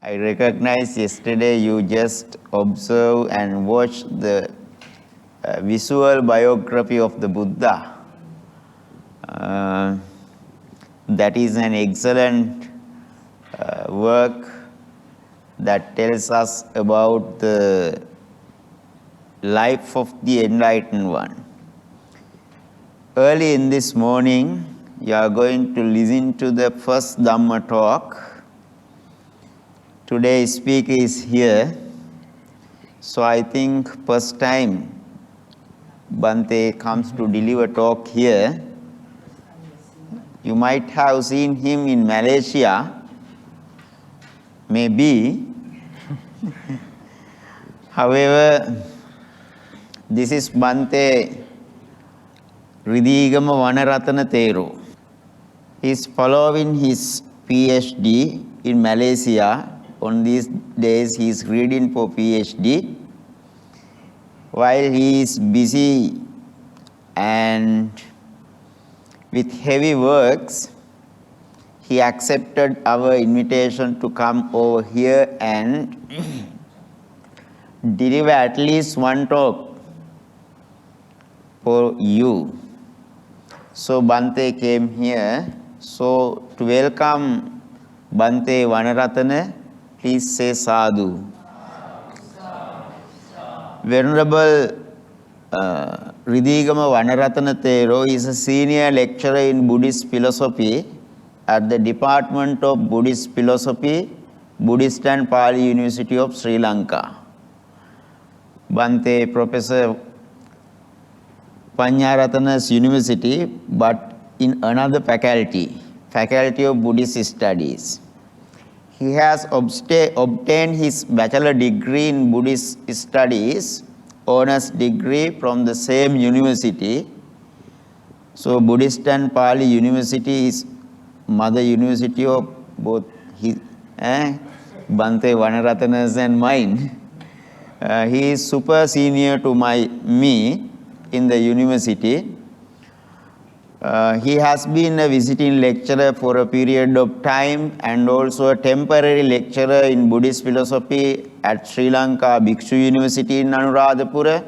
I recognize yesterday you just observed and watched the visual biography of the Buddha. That is an excellent work that tells us about the life of the Enlightened One. Early in this morning, you are going to listen to the first Dhamma talk. Today's speaker is here. So I think first time Bhante comes to deliver talk here. You might have seen him in Malaysia, maybe. However, this is Bhante Rideegama Wanarathana Thero. He is following his PhD in Malaysia. On these days he is reading for PhD. While he is busy and with heavy works, he accepted our invitation to come over here and deliver at least one talk for you. So Bhante came here. So to welcome Bhante Wanarathana, please say sadhu. Venerable Rideegama Wanarathana Thero is a senior lecturer in Buddhist philosophy at the Department of Buddhist Philosophy, Buddhist and Pali University of Sri Lanka. Bhante Professor Panjarathana's University, but in another faculty of Buddhist Studies. He has obtained his bachelor degree in Buddhist Studies, honors degree from the same university. So Buddhist and Pali University is mother university of both his, Bhante Wanarathana's and mine. He is super senior to me in the university. He has been a visiting lecturer for a period of time and also a temporary lecturer in Buddhist philosophy at Sri Lanka Bhikshu University in Anuradhapura.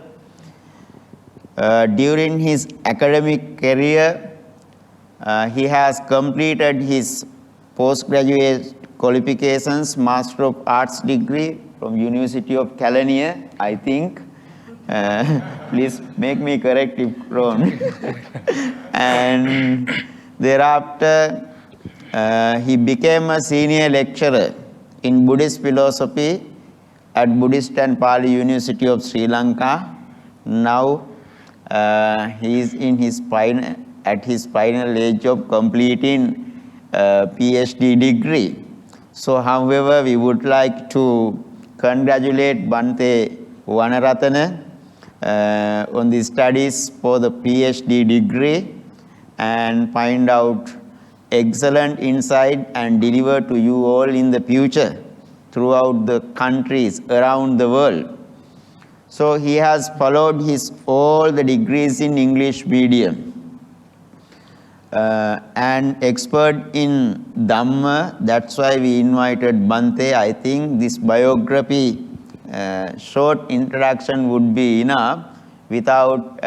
During his academic career, he has completed his postgraduate qualifications, Master of Arts degree from University of Kelaniya, I think. Please make me correct if wrong. And thereafter, he became a senior lecturer in Buddhist philosophy at Buddhist and Pali University of Sri Lanka. Now, he is in his at his final age of completing a PhD degree. So, however, we would like to congratulate Bhante Wanarathana on the studies for the PhD degree and find out excellent insight and deliver to you all in the future throughout the countries around the world. So he has followed all the degrees in English medium and expert in Dhamma. That's why we invited Bhante. I think this biography short introduction would be enough without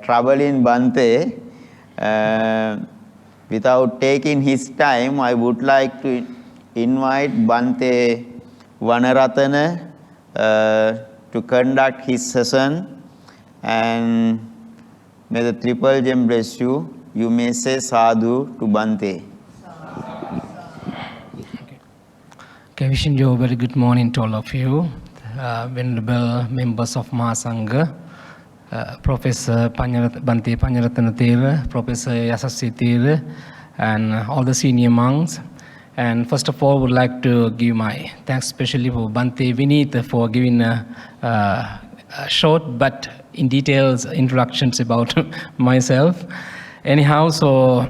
troubling Bhante. Without taking his time, I would like to invite Bhante Wanarathana to conduct his session, and may the Triple Gem bless you. You may say sadhu to Bhante. Okay, wishing you a very good morning to all of you. Venerable members of Mahasangha, Professor Bhante Panjarathana Thero, Professor Yasasi Thero, and all the senior monks. And first of all, would like to give my thanks especially for Bhante Vinita for giving a short but in details introductions about myself. Anyhow, so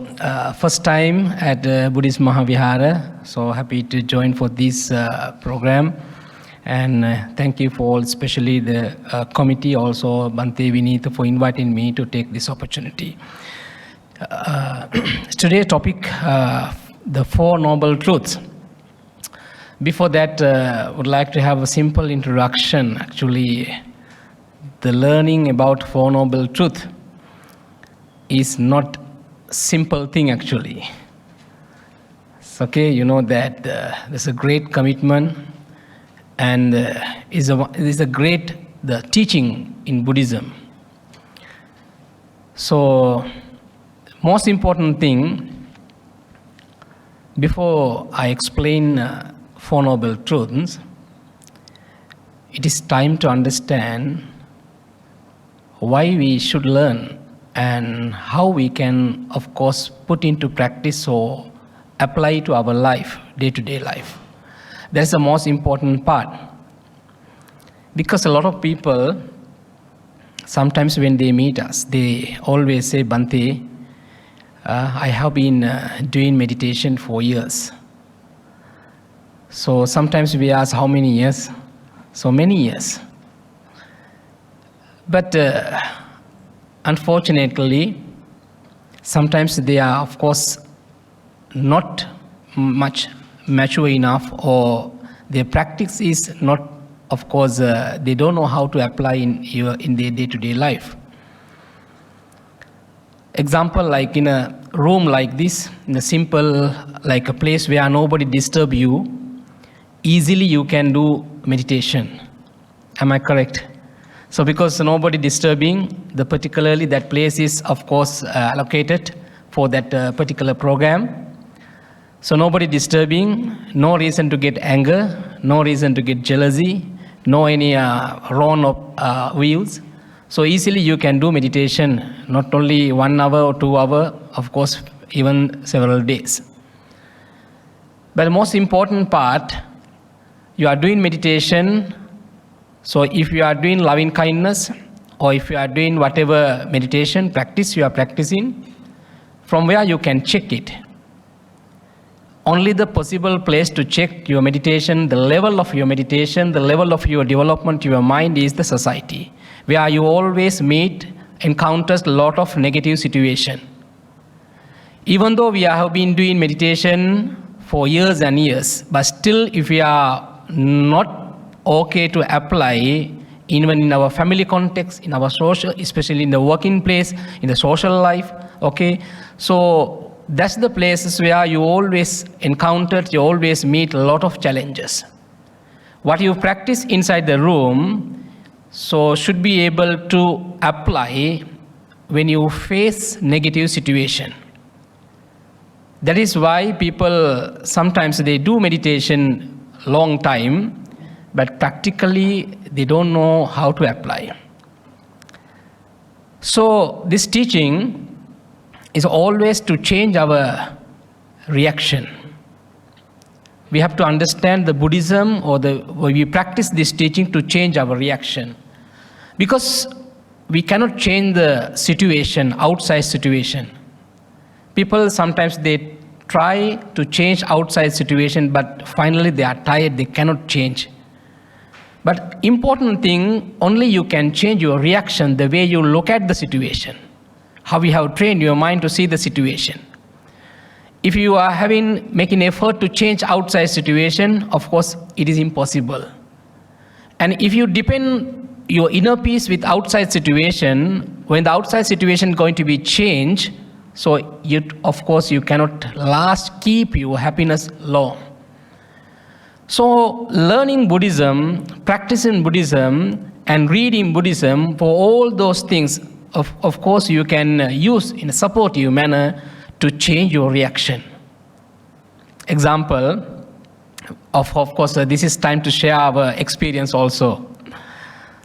first time at Buddhist Maha Vihara, so happy to join for this program. And thank you for all, especially the committee, also Bhante Vinita for inviting me to take this opportunity. Today's topic, the Four Noble Truths. Before that, would like to have a simple introduction. Actually, the learning about Four Noble Truth is not simple thing actually. It's okay, you know that there's a great commitment and is a great the teaching in Buddhism. So, most important thing, before I explain Four Noble Truths, it is time to understand why we should learn and how we can, of course, put into practice or apply to our life, day-to-day life. That's the most important part. Because a lot of people, sometimes when they meet us, they always say, Bhante, I have been doing meditation for years. So sometimes we ask how many years? So many years. But unfortunately, sometimes they are, of course, not much mature enough, or their practice is not, of course, they don't know how to apply in their day-to-day life. Example, like in a room like this, in a simple, like a place where nobody disturb you, easily you can do meditation. Am I correct? So because nobody disturbing, particularly that place is, of course, allocated for that particular program. So nobody disturbing, no reason to get anger, no reason to get jealousy, no any wrong of views. So easily you can do meditation, not only 1 hour or 2 hours, of course, even several days. But the most important part, you are doing meditation. So if you are doing loving kindness, or if you are doing whatever meditation practice you are practicing, from where you can check it. Only the possible place to check your meditation, the level of your meditation, the level of your development, your mind is the society, where you always encounters a lot of negative situation. Even though we have been doing meditation for years and years, but still if we are not okay to apply, even in our family context, in our social, especially in the working place, in the social life, okay? So that's the places where you always you always meet a lot of challenges. What you practice inside the room, so should be able to apply when you face negative situation. That is why people, sometimes they do meditation long time, but practically they don't know how to apply. So this teaching is always to change our reaction. We have to understand the Buddhism, or we practice this teaching to change our reaction. Because we cannot change the situation, outside situation. People sometimes they try to change outside situation, but finally they are tired, they cannot change. But important thing, only you can change your reaction, the way you look at the situation. How we have trained your mind to see the situation. If you are making effort to change outside situation, of course it is impossible. And if you depend your inner peace with outside situation, when the outside situation is going to be changed, so of course you cannot keep your happiness long. So learning Buddhism, practicing Buddhism, and reading Buddhism, for all those things, of course you can use in a supportive manner to change your reaction. Example, of course this is time to share our experience also.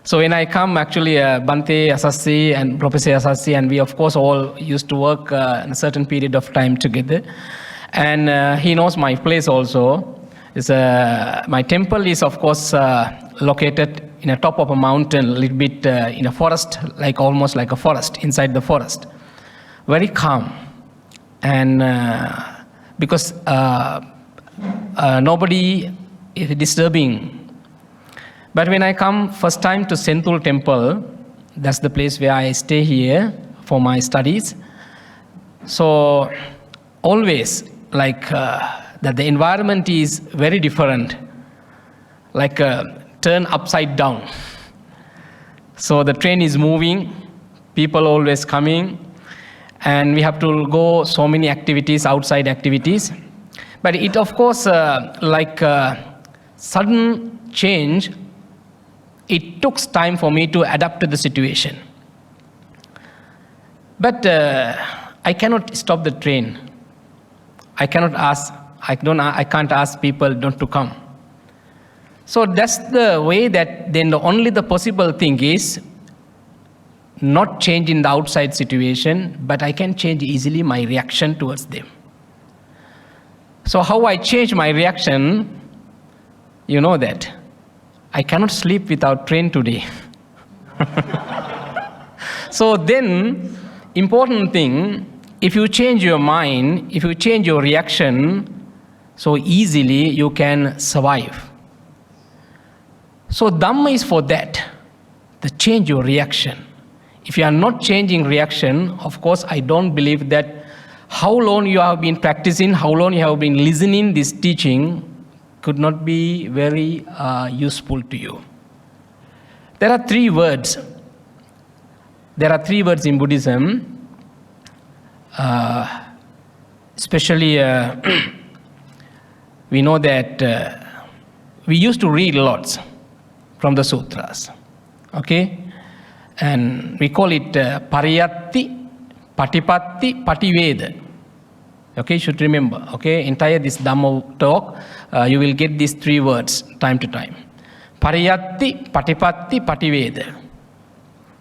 So when I come, actually Bhante Asasi and Professor Asasi, and we of course all used to work in a certain period of time together. And he knows my place also. My temple is of course located in the top of a mountain, a little bit in a forest, almost like a forest, inside the forest. Very calm. And because nobody is disturbing. But when I come first time to Senthul temple, that's the place where I stay here for my studies. So always that the environment is very different, like turn upside down. So the train is moving, people always coming, and we have to go so many activities, outside activities. But it, of course, like sudden change, it took time for me to adapt to the situation. But I cannot stop the train. I can't ask people not to come. So that's the way that then only the possible thing is not change in the outside situation, but I can change easily my reaction towards them. So how I change my reaction, you know that. I cannot sleep without train today. So then, important thing, if you change your mind, if you change your reaction, so easily you can survive. So Dhamma is for that, to change your reaction. If you are not changing reaction, of course, I don't believe that how long you have been practicing, how long you have been listening this teaching could not be very useful to you. There are three words. There are three words in Buddhism, especially we know that we used to read lots from the sutras, okay? And we call it pariyatti, patipatti, pativeda. Okay, you should remember, okay? Entire this Dhamma talk, you will get these three words time to time. Pariyatti, patipatti, pativeda.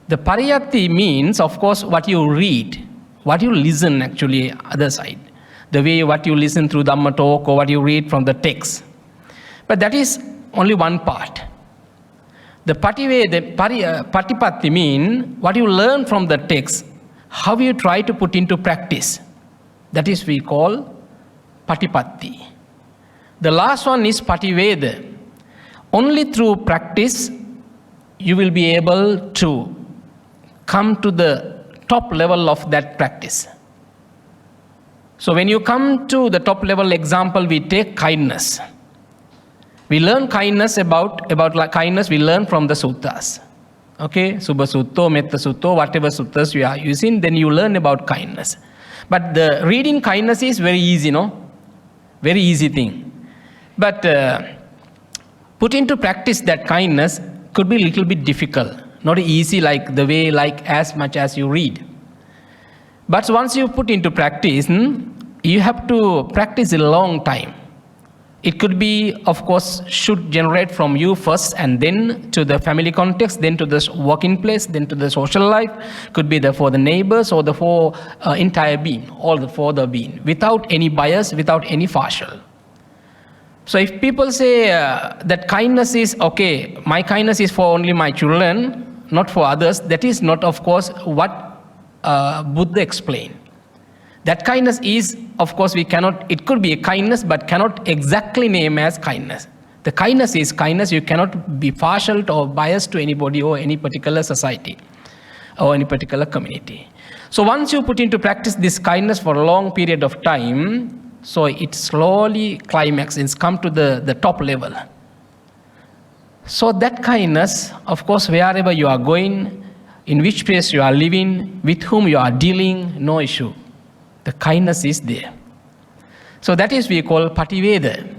The pariyatti means, of course, what you read, what you listen actually, other side. The way what you listen through Dhamma talk or what you read from the text. But that is only one part. The patipatti mean what you learn from the text, how you try to put into practice. That is we call patipatti. The last one is pativeda. Only through practice you will be able to come to the top level of that practice. So when you come to the top level example, we take kindness. We learn kindness about kindness, we learn from the suttas. Okay, Subha Sutto, Metta Sutto, whatever suttas you are using, then you learn about kindness. But the reading kindness is very easy, no? Very easy thing. But put into practice that kindness could be a little bit difficult. Not easy like the way, like as much as you read. But once you put into practice, you have to practice a long time. It could be, of course, should generate from you first and then to the family context, then to the working place, then to the social life. Could be for the neighbors or for entire being, all for the being, without any bias, without any partial. So if people say that kindness is, okay, my kindness is for only my children, not for others, that is not, of course, what Buddha explained. That kindness is, of course, we cannot, it could be a kindness, but cannot exactly name as kindness. The kindness is kindness, you cannot be partial or biased to anybody or any particular society or any particular community. So once you put into practice this kindness for a long period of time, so it slowly climaxes, come to the top level. So that kindness, of course, wherever you are going, in which place you are living, with whom you are dealing, no issue. The kindness is there. So that is we call pativeda.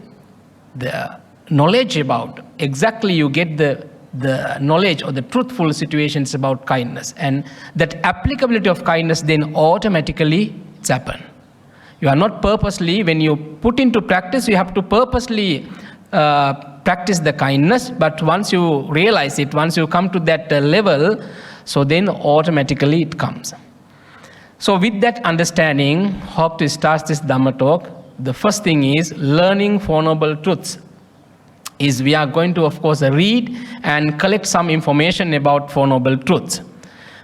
The knowledge about, exactly you get the knowledge or the truthful situations about kindness. And that applicability of kindness then automatically it's happen. You are not purposely, when you put into practice, you have to purposely practice the kindness, but once you realize it, once you come to that level, so then automatically it comes. So with that understanding, hope to start this Dhamma talk. The first thing is learning Four Noble Truths. Is we are going to, of course, read and collect some information about Four Noble Truths.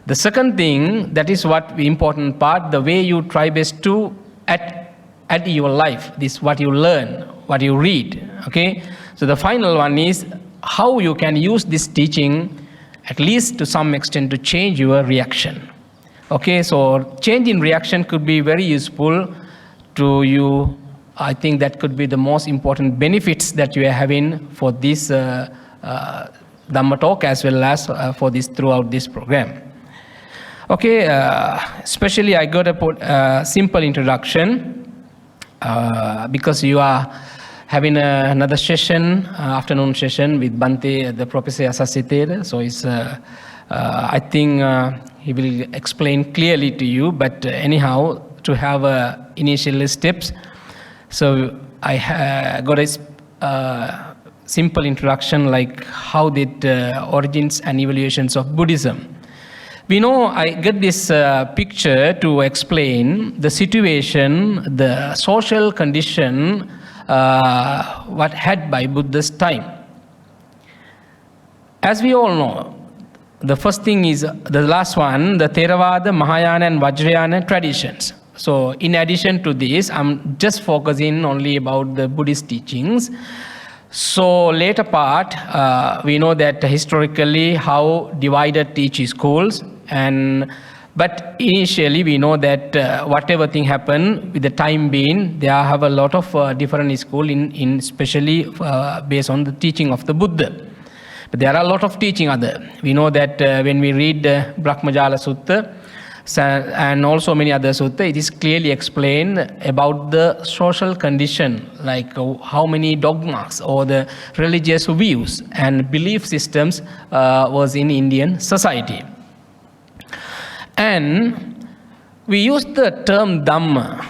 The second thing, that is what the important part, the way you try best to add your life, this what you learn, what you read, okay? So the final one is how you can use this teaching, at least to some extent, to change your reaction. Okay, so change in reaction could be very useful to you I think that could be the most important benefits that you are having for this Dhamma talk as well as for this throughout this program. Okay, especially I got a simple introduction because you are having another session, afternoon session with Bhante, the Professor Thera. So it's, I think he will explain clearly to you, but anyhow, to have initial steps. So I got a simple introduction like how did origins and evaluations of Buddhism. We know I get this picture to explain the situation, the social condition what had by Buddha's time. As we all know, the first thing is the last one, the Theravada, Mahayana and Vajrayana traditions. So in addition to this, I'm just focusing only about the Buddhist teachings. So later part, we know that historically how divided each schools, but initially we know that whatever thing happened with the time being, there have a lot of different schools in especially based on the teaching of the Buddha. But there are a lot of teaching other. We know that when we read Brahmajala Sutta and also many other sutta, it is clearly explained about the social condition, like how many dogmas or the religious views and belief systems was in Indian society. And we use the term Dhamma,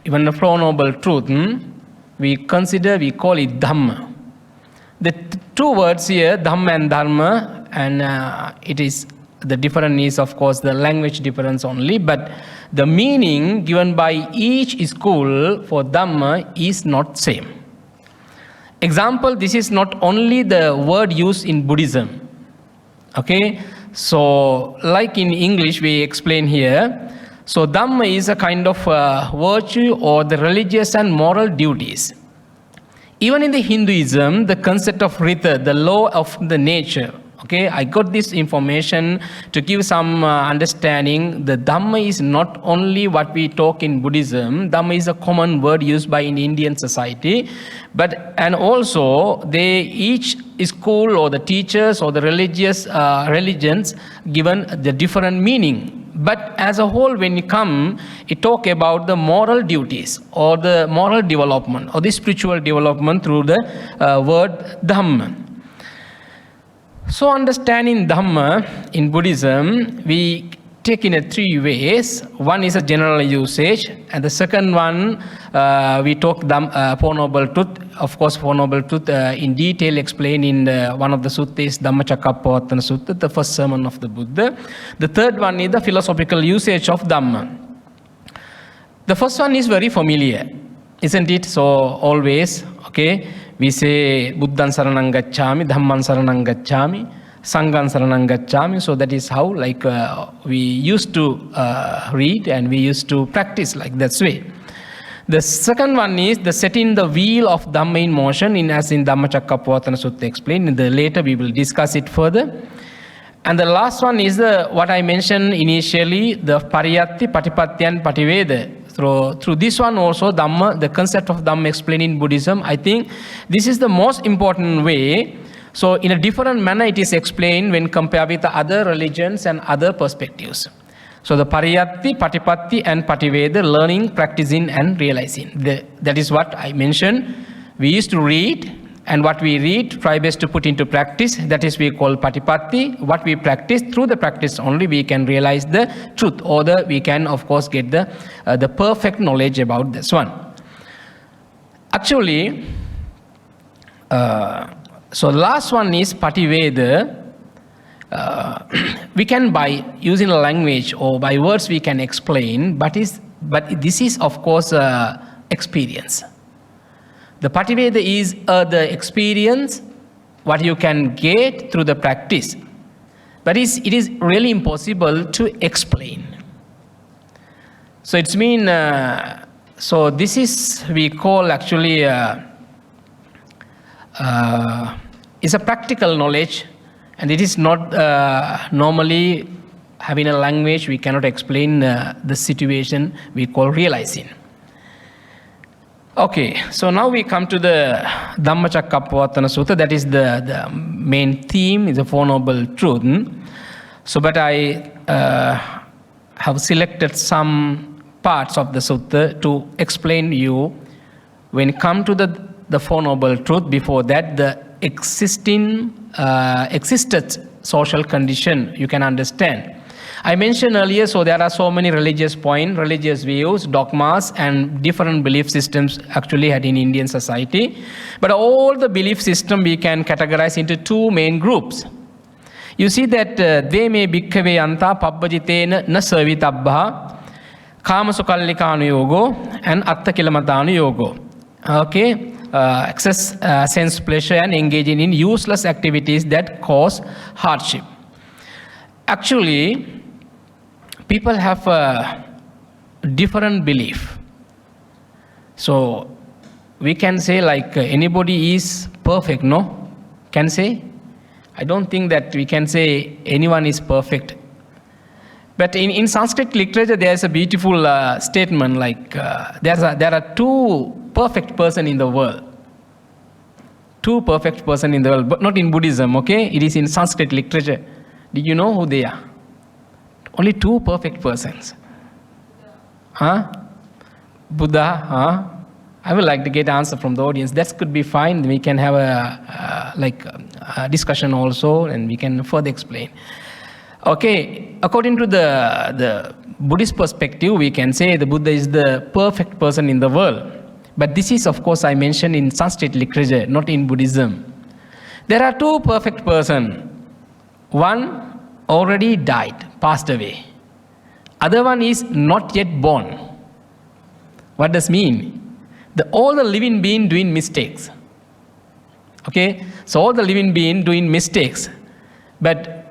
even the Four Noble Truth, we call it Dhamma. The two words here, Dhamma and Dharma, and it is the difference is of course the language difference only, but the meaning given by each school for Dhamma is not same. Example, this is not only the word used in Buddhism. Okay, so like in English we explain here, so Dhamma is a kind of virtue or the religious and moral duties. Even in the Hinduism, the concept of Rita, the law of the nature, okay, I got this information to give some understanding. The Dhamma is not only what we talk in Buddhism. Dhamma is a common word used by in Indian society, and also they each school or the teachers or the religious religions given the different meaning. But as a whole, when you come, it talk about the moral duties or the moral development or the spiritual development through the word Dhamma. So understanding Dhamma in Buddhism, we take in three ways. One is a general usage, and the second one, we talk Four Noble Truth. Of course, Four Noble Truth in detail explained in one of the suttas, Dhammacakkappavattana Sutta, the first sermon of the Buddha. The third one is the philosophical usage of Dhamma. The first one is very familiar, isn't it? So always, okay, we say Buddhan Saranang Gacchami, Dhamman Saranang Gacchami, Sanghan Saranang Gacchami. So that is how like we used to read and we used to practice like that way. The second one is the setting the wheel of Dhamma in motion, as in Dhammacakkappavattana Sutta explained. Later we will discuss it further. And the last one is what I mentioned initially, the Pariyatti, Patipatti and Pativeda. Through this one also, Dhamma, the concept of Dhamma explained in Buddhism, I think this is the most important way. So in a different manner it is explained when compared with the other religions and other perspectives. So the Pariyatti, Patipatti and Pativeda, learning, practicing and realizing. That is what I mentioned. We used to read, and what we read, try best to put into practice. That is we call Patipatti. What we practice, through the practice only we can realize the truth, or we can of course get the perfect knowledge about this one. Actually, so last one is Pativeda. We can by using a language or by words we can explain, but this is of course experience. The Pativeda is the experience what you can get through the practice, but it is really impossible to explain. So it's mean so this is we call actually is a practical knowledge. And it is not normally having a language, we cannot explain the situation we call realizing. Okay, so now we come to the Dhammacakkappavattana Sutta. That is the main theme, is the Four Noble Truths. So, but I have selected some parts of the sutta to explain to you. When it comes to the Four Noble Truths, before that, the existed social condition you can understand. I mentioned earlier, so there are so many religious points, religious views, dogmas, and different belief systems actually had in Indian society. But all the belief system we can categorize into two main groups. You see that they may bhikkave anta pabbajitena na servitabbaha kamasukallikaanu yogo and attakilamatanu yogo. Okay, excess sense pleasure and engaging in useless activities that cause hardship. Actually, people have a different belief. So we can say like anybody is perfect, no? Can say? I don't think that we can say anyone is perfect. But in Sanskrit literature, there is a beautiful statement like there are two perfect person in the world. Two perfect person in the world, but not in Buddhism, okay? It is in Sanskrit literature. Did you know who they are? Only two perfect persons. Huh? Buddha, huh? I would like to get an answer from the audience. That could be fine. We can have a discussion also, and we can further explain. Okay, according to the Buddhist perspective, we can say the Buddha is the perfect person in the world. But this is, of course, I mentioned in Sanskrit literature, not in Buddhism. There are two perfect persons. One already died, passed away. Other one is not yet born. What does mean? All the living beings doing mistakes. Okay, so all the living beings doing mistakes. But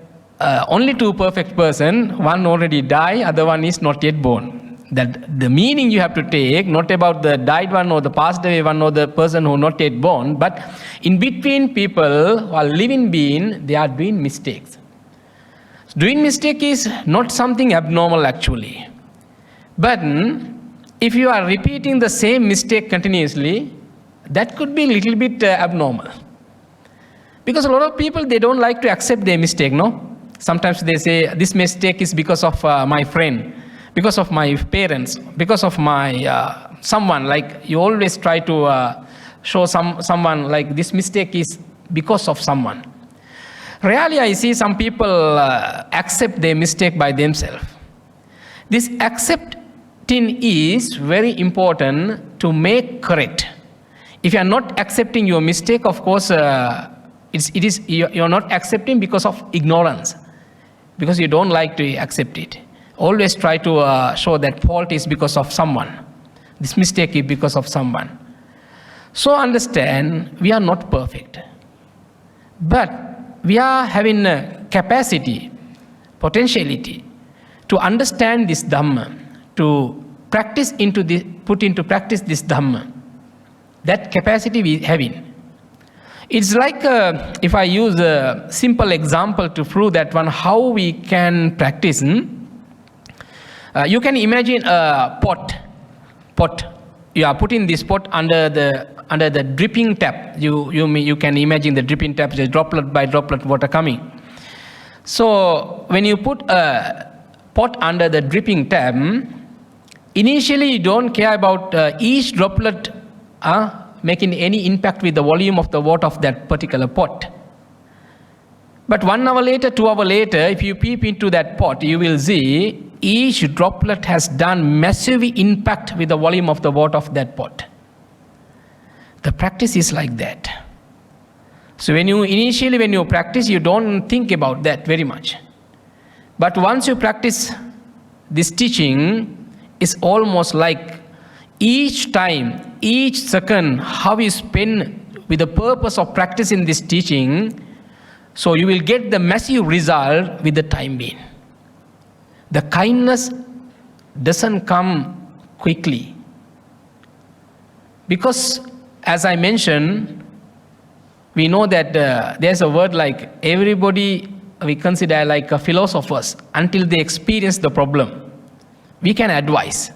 only two perfect person, one already died, other one is not yet born. That the meaning you have to take, not about the died one or the passed away one or the person who not yet born, but in between people who are living being, they are doing mistakes. Doing mistake is not something abnormal actually. But if you are repeating the same mistake continuously, that could be a little bit abnormal. Because a lot of people, they don't like to accept their mistake, no? Sometimes they say, this mistake is because of my friend, because of my parents, because of my someone. Like you always try to show someone like this mistake is because of someone. Really, I see some people accept their mistake by themselves. This accepting is very important to make correct. If you are not accepting your mistake, of course, you're not accepting because of ignorance, because you don't like to accept it. Always try to show that fault is because of someone. This mistake is because of someone. So understand, we are not perfect. But we are having a capacity, potentiality to understand this Dhamma, to put into practice this Dhamma. That capacity we having. It's like if I use a simple example to prove that one, how we can practice. You can imagine a pot. You are putting this pot under the dripping tap. You can imagine the dripping tap, the droplet by droplet water coming. So when you put a pot under the dripping tap, initially you don't care about each droplet making any impact with the volume of the water of that particular pot. But 1 hour later, 2 hours later, if you peep into that pot, you will see each droplet has done massive impact with the volume of the water of that pot. The practice is like that. So when you practice, you don't think about that very much. But once you practice this teaching, it's almost like each time, each second, how you spend with the purpose of practicing this teaching, so you will get the massive result with the time being. The kindness doesn't come quickly. Because, as I mentioned, we know that there's a word like everybody we consider like philosophers until they experience the problem. We can advise.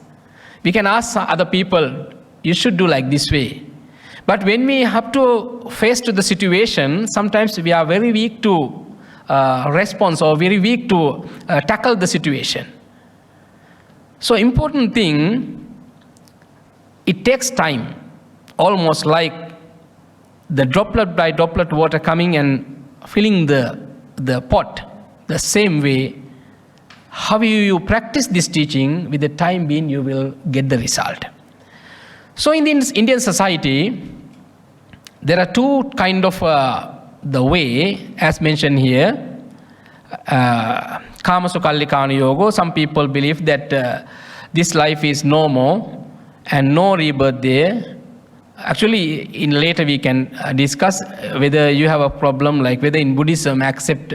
We can ask other people, you should do like this way. But when we have to face to the situation, sometimes we are very weak to respond or very weak to tackle the situation. So important thing, it takes time, almost like the droplet by droplet water coming and filling the pot. The same way, how you practice this teaching, with the time being you will get the result. So in the Indian society, there are two kind of the way, as mentioned here. Kama Sukallikana Yoga, some people believe that this life is no more and no rebirth there. Actually, in later we can discuss whether you have a problem, like whether in Buddhism accept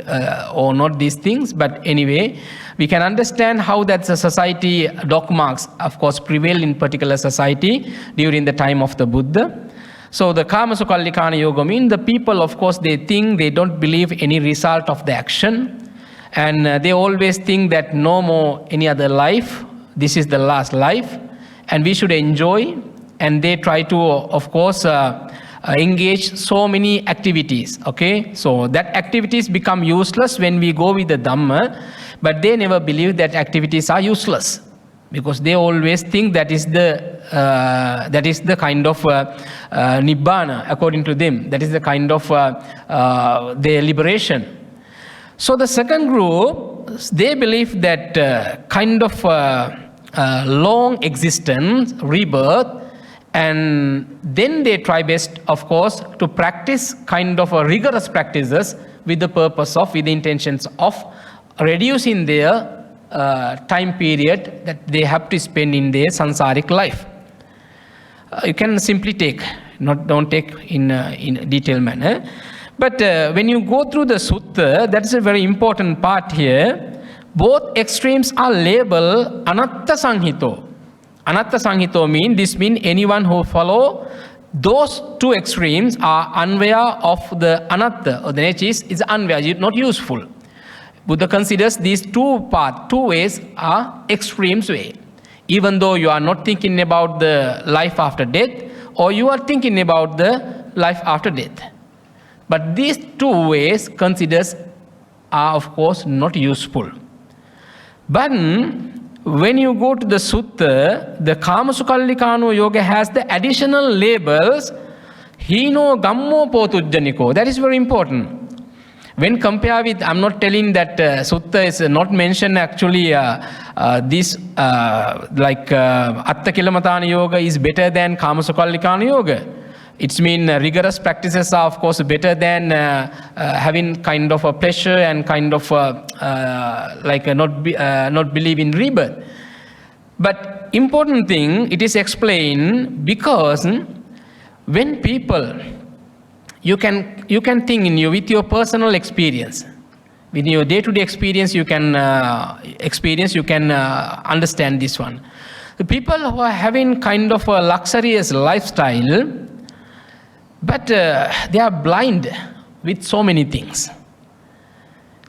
or not these things. But anyway, we can understand how that the society dogmas, of course, prevail in particular society during the time of the Buddha. So the Kama Sukallikana Yoga means the people, of course, they think, they don't believe any result of the action. And they always think that no more any other life. This is the last life. And we should enjoy. And they try to, of course, engage so many activities. Okay, so that activities become useless when we go with the Dhamma, but they never believe that activities are useless, because they always think that is the kind of nibbana according to them. That is the kind of their liberation. So the second group, they believe that kind of long existence, rebirth. And then they try best, of course, to practice kind of rigorous practices with the purpose of, with the intentions of reducing their time period that they have to spend in their sansaric life. You can simply take, don't take in detailed manner. But when you go through the sutta, that's a very important part here. Both extremes are labeled anatta sanghito. Anatta sanghito means anyone who follow those two extremes are unaware of the anatta, or the nature is unaware, not useful. Buddha considers these two ways are extremes way. Even though you are not thinking about the life after death, or you are thinking about the life after death. But these two ways considers are, of course, not useful. But when you go to the sutta, the Kama Sukallikana Yoga has the additional labels, Hino Gammo Potujjaniko. That is very important. When compared with, I'm not telling that sutta is not mentioned actually, this like Atta Kilamatana Yoga is better than Kama Sukallikana Yoga. It's mean rigorous practices are, of course, better than having kind of a pleasure and kind of like not believe in rebirth. But important thing, it is explained because when people, you can think in you with your personal experience, with your day-to-day experience, you can understand this one. The people who are having kind of a luxurious lifestyle, but they are blind with so many things.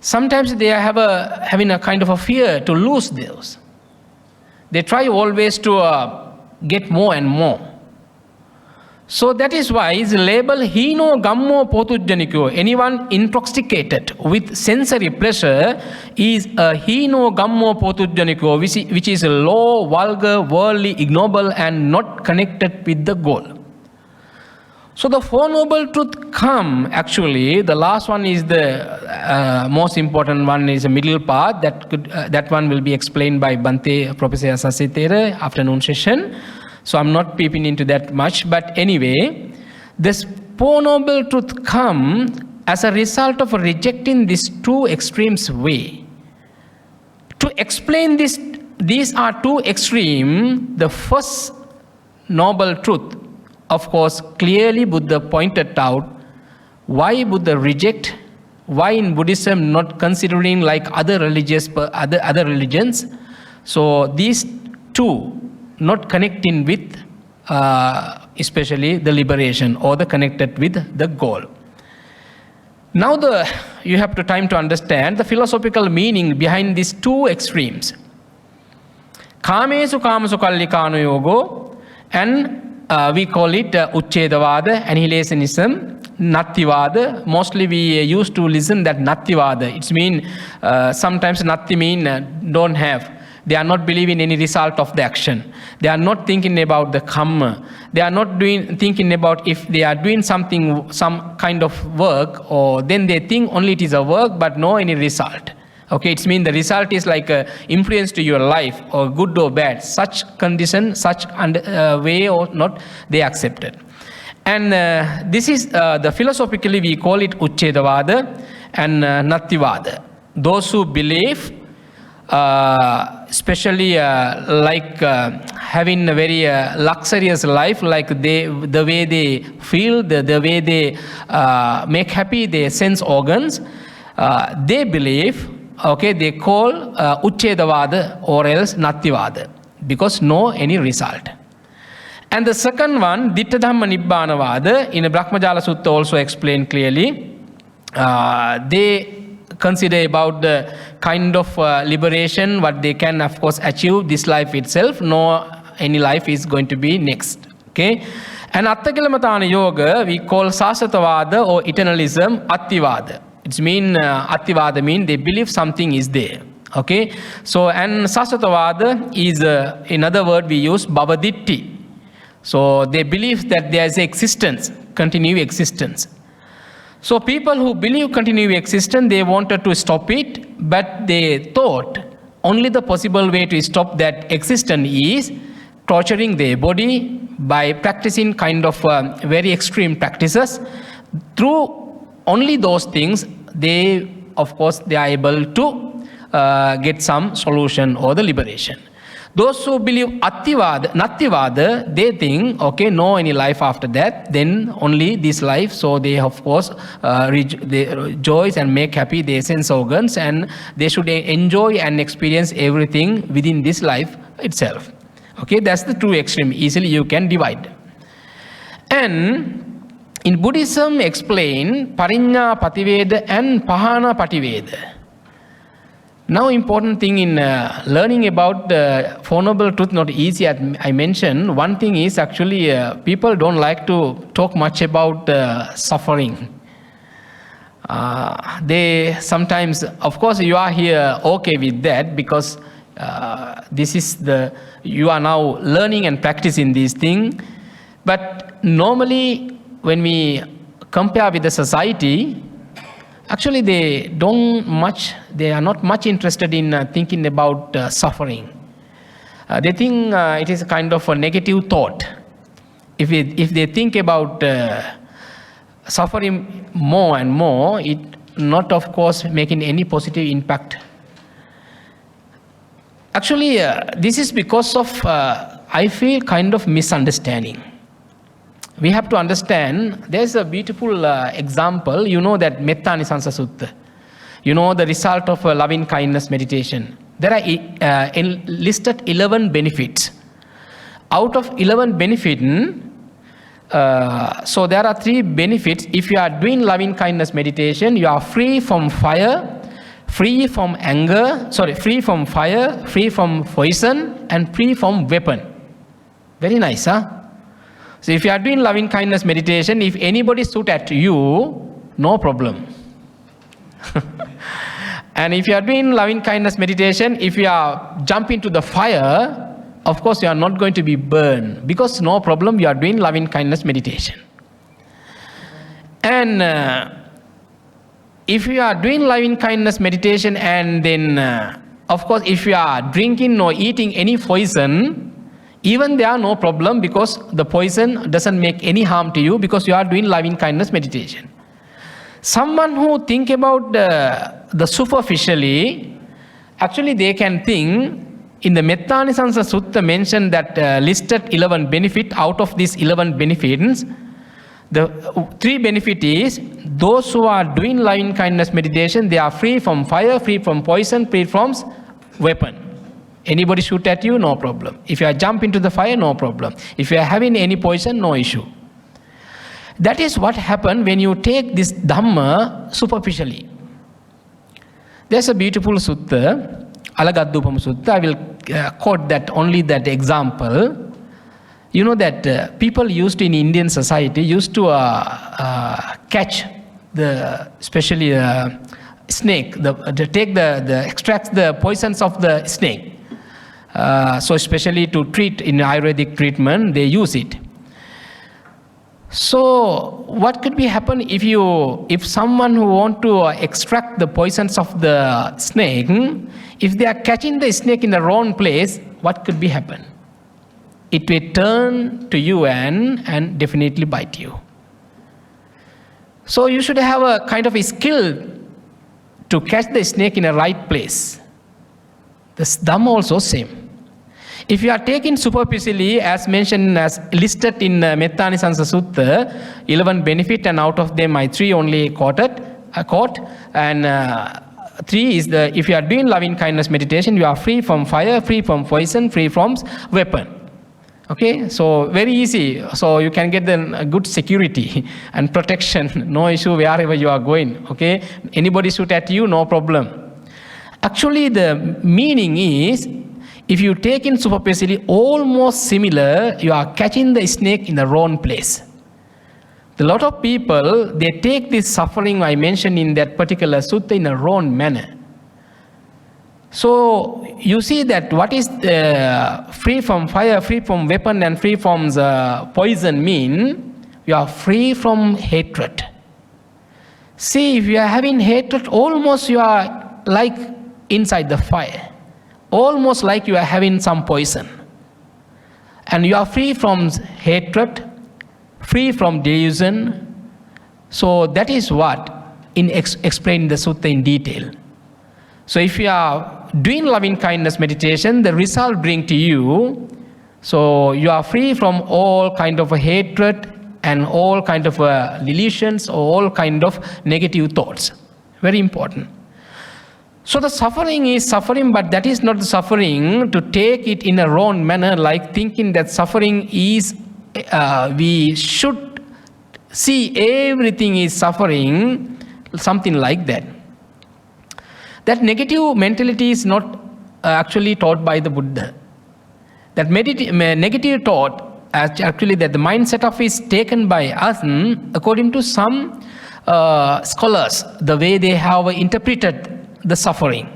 Sometimes they have having a kind of a fear to lose those. They try always to get more and more. So that is why it's labeled Hino Gammo Potujjaniko. Anyone intoxicated with sensory pleasure is a Hino Gammo Potujjaniko, which is low, vulgar, worldly, ignoble, and not connected with the goal. So the Four Noble Truths come, actually, the last one is the most important one, is the middle part. That one will be explained by Bhante, Professor Thera, afternoon session. So I'm not peeping into that much. But anyway, this Four Noble Truths come as a result of rejecting these two extremes way. To explain this, these are two extremes. The first noble truth, of course, clearly Buddha pointed out why Buddha reject, why in Buddhism not considering like other religions. So these two not connecting with especially the liberation or the connected with the goal. Now you have to time to understand the philosophical meaning behind these two extremes. Kamesu Kama Sukallikana Yoga and we call it Uchchedavada, annihilationism, Nattivada. Mostly we used to listen that Nattivada. It's mean sometimes Natti mean don't have. They are not believing any result of the action. They are not thinking about the karma. They are not thinking about if they are doing something, some kind of work, or then they think only it is a work but no any result. Okay, it means the result is like a influence to your life, or good or bad. Such condition, such way or not, they accepted. And this is the philosophically we call it Uchchedavada and Nattivada. Those who believe, especially like having a very luxurious life, like the way they feel, the way they make happy their sense organs, they believe, okay, they call Uchchedavada or else Nattivada, because no any result. And the second one, Ditta Dhamma Nibbanavada, in the Brahmajala Sutta also explained clearly, they consider about the kind of liberation what they can of course achieve this life itself, no any life is going to be next. Okay, and Atthakalamatana Yoga we call Sasatavada or eternalism Attivada. It's mean Attivada mean they believe something is there. Okay, so and Sasatavada is in other word we use Bhavaditti. So they believe that there is existence, continued existence. So people who believe continued existence, they wanted to stop it, but they thought only the possible way to stop that existence is torturing their body by practicing kind of very extreme practices. Through only those things, they of course they are able to get some solution or the liberation. Those who believe Nattivada, they think, okay, no any life after that, then only this life. So they of course they rejoice and make happy their sense organs, and they should enjoy and experience everything within this life itself. Okay, that's the true extreme. Easily you can divide. And in Buddhism explain Pariññā Pativeda and Pahāna Pativeda. Now important thing in learning about the Four Noble Truths, not easy as I mentioned. One thing is actually people don't like to talk much about suffering. They sometimes, of course you are here okay with that because this is you are now learning and practicing these things. But normally when we compare with the society, actually they are not much interested in thinking about suffering. They think it is a kind of a negative thought. If they think about suffering more and more, it not of course making any positive impact. Actually, this is because of, I feel, kind of misunderstanding. We have to understand, there's a beautiful example, you know that Metta Anisansa Sutta. You know the result of loving kindness meditation. There are listed 11 benefits. Out of 11 benefits, so there are 3 benefits. If you are doing loving kindness meditation, you are free from fire, free from anger, free from fire, free from poison, and free from weapon. Very nice, huh? So if you are doing loving kindness meditation, if anybody shoot at you, no problem. And if you are doing loving kindness meditation, if you are jump into the fire, of course you are not going to be burned, because no problem, you are doing loving kindness meditation. And if you are doing loving kindness meditation and then of course if you are drinking or eating any poison, even there are no problem, because the poison doesn't make any harm to you, because you are doing loving kindness meditation. Someone who think about the superficially, actually they can think, in the Metta Anisansa Sutta mentioned that listed 11 benefits. Out of these 11 benefits, the 3 benefits is, those who are doing loving kindness meditation, they are free from fire, free from poison, free from weapon. Anybody shoot at you, no problem. If you are jump into the fire, no problem. If you are having any poison, no issue. That is what happened when you take this Dhamma superficially. There's a beautiful sutta, Alagadupam Sutta. I will quote that only that example. You know that people used in Indian society used to catch especially snake, extract the poisons of the snake. So especially to treat in Ayurvedic treatment, they use it. So what could be happen if someone who want to extract the poisons of the snake, if they are catching the snake in the wrong place, what could be happen? It will turn to you and definitely bite you. So you should have a kind of a skill to catch the snake in a right place. The Dhamma also same. If you are taking superficially, as mentioned, as listed in Mettanisansa Sutta, 11 benefit, and out of them I 3 only caught, and 3 is if you are doing loving kindness meditation, you are free from fire, free from poison, free from weapon. Okay, so very easy. So you can get the good security and protection, no issue wherever you are going. Okay, anybody shoot at you, no problem. Actually, the meaning is, if you take in superficially, almost similar, you are catching the snake in the wrong place. A lot of people, they take this suffering I mentioned in that particular sutta in a wrong manner. So you see that what is free from fire, free from weapon, and free from poison mean? You are free from hatred. See, if you are having hatred, almost you are like inside the fire. Almost like you are having some poison. And you are free from hatred, free from delusion. So that is what explained the sutta in detail. So if you are doing loving kindness meditation, the result bring to you, so you are free from all kind of hatred and all kind of delusions, all kind of negative thoughts. Very important. So the suffering is suffering, but that is not the suffering to take it in a wrong manner, like thinking that suffering is, we should see everything is suffering, something like that. That negative mentality is not actually taught by the Buddha. That negative thought, actually that the mindset of is taken by us according to some scholars, the way they have interpreted the suffering.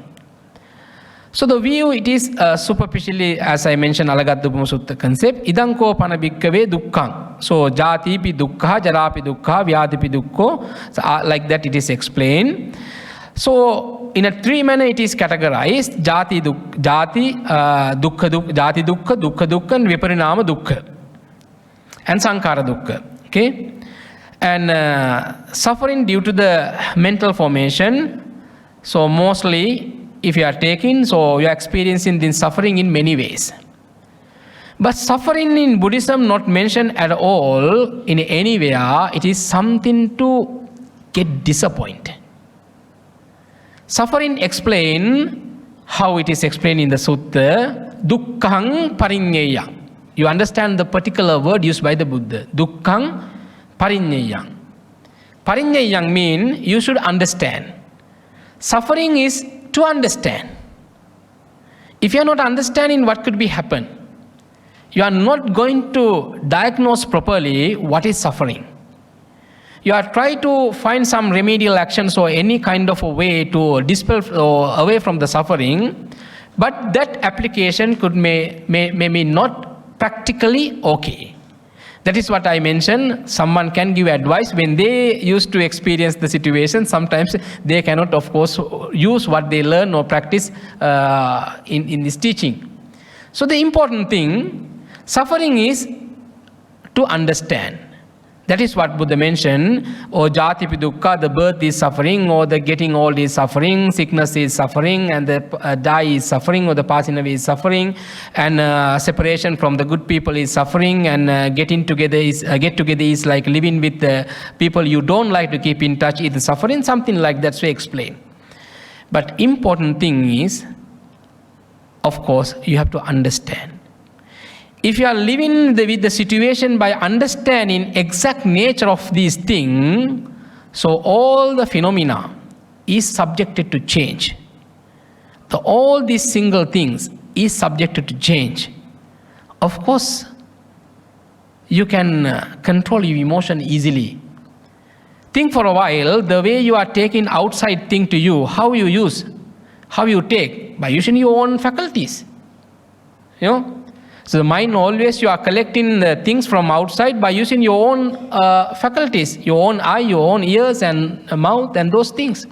So the view, it is superficially, as I mentioned, Alagaddupama Sutta concept, idanko pana bhikkave dukkhang. So jati pi dukkha, jara pi dukkha, vyadhi pi dukkho. So, like that it is explained. So in a 3 manner it is categorized: jati dukkha, dukkha dukkha, and viparinama dukkha, and sankhara dukkha. Okay, and suffering due to the mental formation. So mostly, if you are taking, so you are experiencing this suffering in many ways. But suffering in Buddhism not mentioned at all in anywhere. It is something to get disappointed. Suffering explain how it is explained in the sutta. Dukkhang parinyeyang. You understand the particular word used by the Buddha. Dukkhang parinyeyang. Parinyeyang mean you should understand. Suffering is to understand. If you are not understanding what could be happen, you are not going to diagnose properly what is suffering. You are trying to find some remedial actions or any kind of a way to dispel away from the suffering, but that application could may be not practically okay. That is what I mentioned. Someone can give advice when they used to experience the situation. Sometimes they cannot, of course, use what they learn or practice in this teaching. So the important thing, suffering is to understand. That is what Buddha mentioned. Or jati pi dukkha, the birth is suffering, or the getting old is suffering, sickness is suffering, and the die is suffering, or the passing away is suffering, and separation from the good people is suffering, and get together is like living with the people you don't like to keep in touch is suffering, something like that. So explain. But important thing is, of course, you have to understand. If you are living with the situation by understanding exact nature of these things, so all the phenomena is subjected to change. All these single things is subjected to change. Of course, you can control your emotion easily. Think for a while, the way you are taking outside thing to you, how you use, how you take, by using your own faculties. You know? So the mind always, you are collecting the things from outside by using your own faculties, your own eye, your own ears and mouth and those things.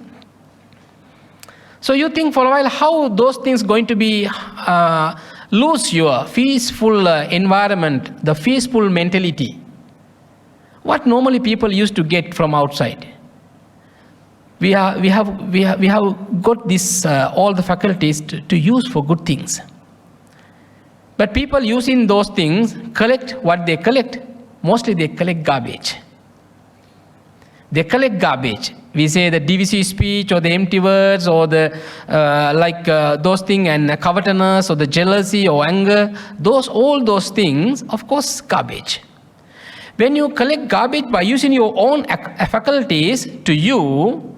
So you think for a while how those things going to be lose your peaceful environment, the peaceful mentality. What normally people used to get from outside. We have got this all the faculties to use for good things. But people using those things collect what they collect. Mostly they collect garbage. They collect garbage. We say the divisive speech or the empty words or the those things and covetousness or the jealousy or anger. All those things, of course, garbage. When you collect garbage by using your own faculties to you,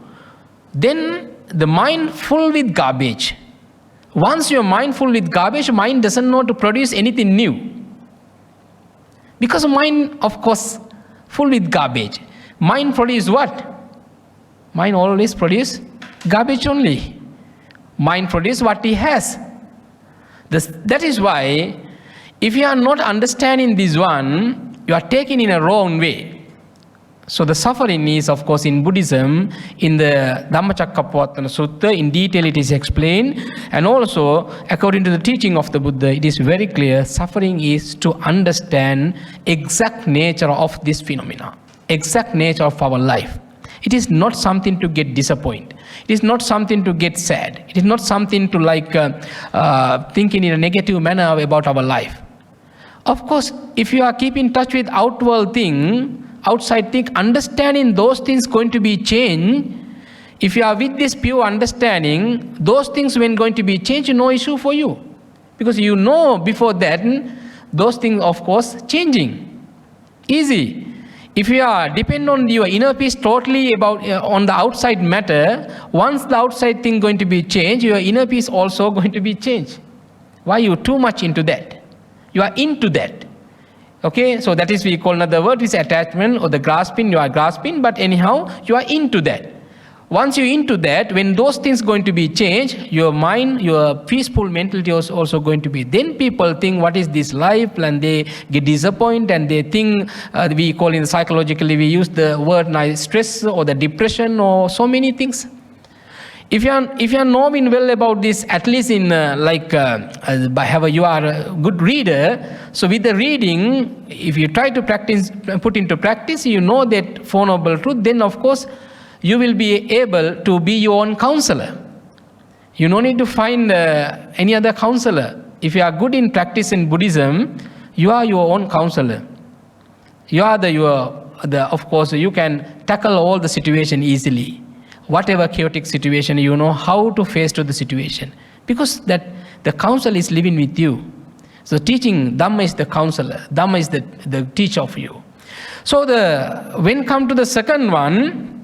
then the mind full with garbage. Once your mind full with garbage, mind doesn't know to produce anything new. Because mind, of course, full with garbage. Mind produce what? Mind always produce garbage only. Mind produce what he has. That is why, if you are not understanding this one, you are taken in a wrong way. So the suffering is, of course, in Buddhism, in the Dhammacakkappavattana Sutta, in detail it is explained. And also, according to the teaching of the Buddha, it is very clear, suffering is to understand exact nature of this phenomena, exact nature of our life. It is not something to get disappointed. It is not something to get sad. It is not something to thinking in a negative manner about our life. Of course, if you are keeping touch with outside thing, understanding those things going to be changed. If you are with this pure understanding, those things when going to be changed, no issue for you. Because you know before that, those things, of course, changing. Easy. If you are depend on your inner peace totally on the outside matter, once the outside thing going to be changed, your inner peace also going to be changed. Why you too much into that? You are into that. Okay, so that is we call another word is attachment or the grasping. You are grasping, but anyhow, you are into that. Once you're into that, when those things going to be changed, your mind, your peaceful mentality is also going to be. Then people think, what is this life? And they get disappointed and they think, we call in psychologically, we use the word stress or the depression or so many things. If you are knowing well about this, at least in you are a good reader, so with the reading, if you try to practice, put into practice, you know that Four Noble Truth, then of course you will be able to be your own counselor. You don't need to find any other counselor. If you are good in practice in Buddhism, you are your own counselor. You are of course, you can tackle all the situation easily. Whatever chaotic situation, you know how to face to the situation. Because that the counsel is living with you. So teaching, Dhamma is the counselor. Dhamma is the teacher of you. So when come to the second one,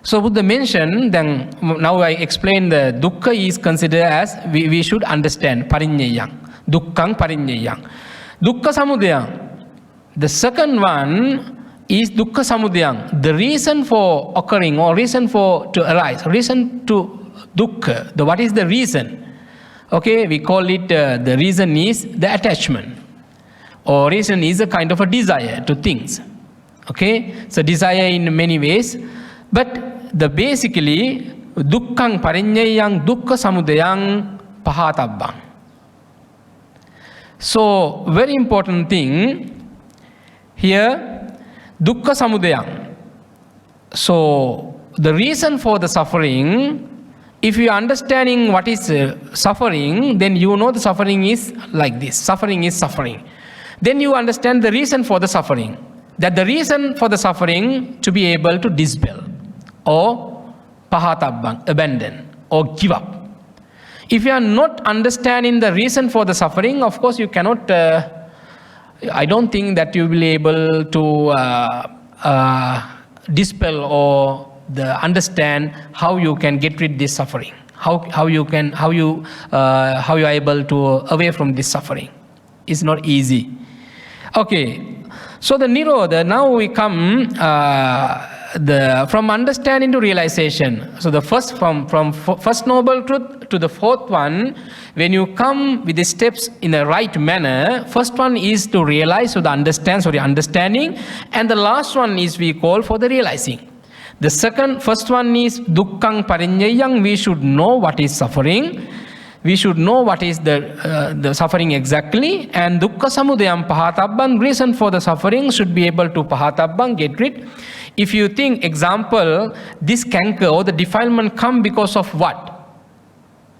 so Buddha mentioned, then now I explain the dukkha is considered as, we should understand, pariññeyang. Dukkhang pariññeyang. Dukkha samudayang. The second one is dukkha samudayang, the reason for occurring or reason for to arise, reason to dukkha. What is the reason? Okay, we call it, the reason is the attachment. Or reason is a kind of a desire to things. Okay, so desire in many ways. But basically, dukkhang pariññeyang, dukkha samudayang, pahatabbang. So, very important thing here, dukkha samudayang. So, the reason for the suffering, if you are understanding what is suffering, then you know the suffering is like this. Suffering is suffering. Then you understand the reason for the suffering. That the reason for the suffering to be able to dispel or pahatabbang, abandon or give up. If you are not understanding the reason for the suffering, of course you cannot, I don't think that you will be able to dispel or understand how you can get rid of this suffering. How you are able to away from this suffering. It's not easy. Okay, So the Nirodha, now we come from understanding to realization. So the first, from first noble truth to the fourth one, when you come with the steps in the right manner, first one is to realize, so the understanding, and the last one is we call for the realizing. The first one is dukkhaṃ pariññayaṃ, we should know what is suffering. We should know what is the suffering exactly, and dukkha samudayam pahatabbam, reason for the suffering should be able to pahatabbam, get rid. If you think, example, this canker or the defilement come because of what?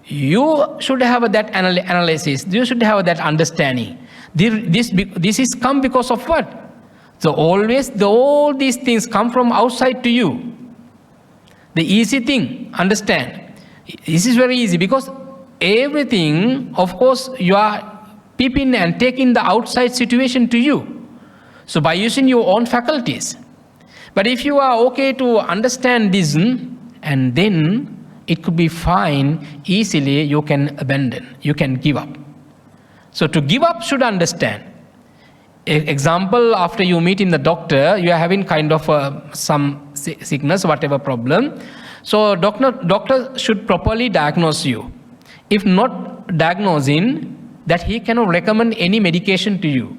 You should have that analysis, you should have that understanding. This is come because of what? So always all these things come from outside to you. The easy thing, understand. This is very easy because everything, of course, you are peeping and taking the outside situation to you. So by using your own faculties. But if you are okay to understand this, and then it could be fine, easily you can abandon, you can give up. So to give up should understand. Example, after you meet in the doctor, you are having kind of some sickness, whatever problem. So doctor should properly diagnose you. If not diagnosing, that he cannot recommend any medication to you.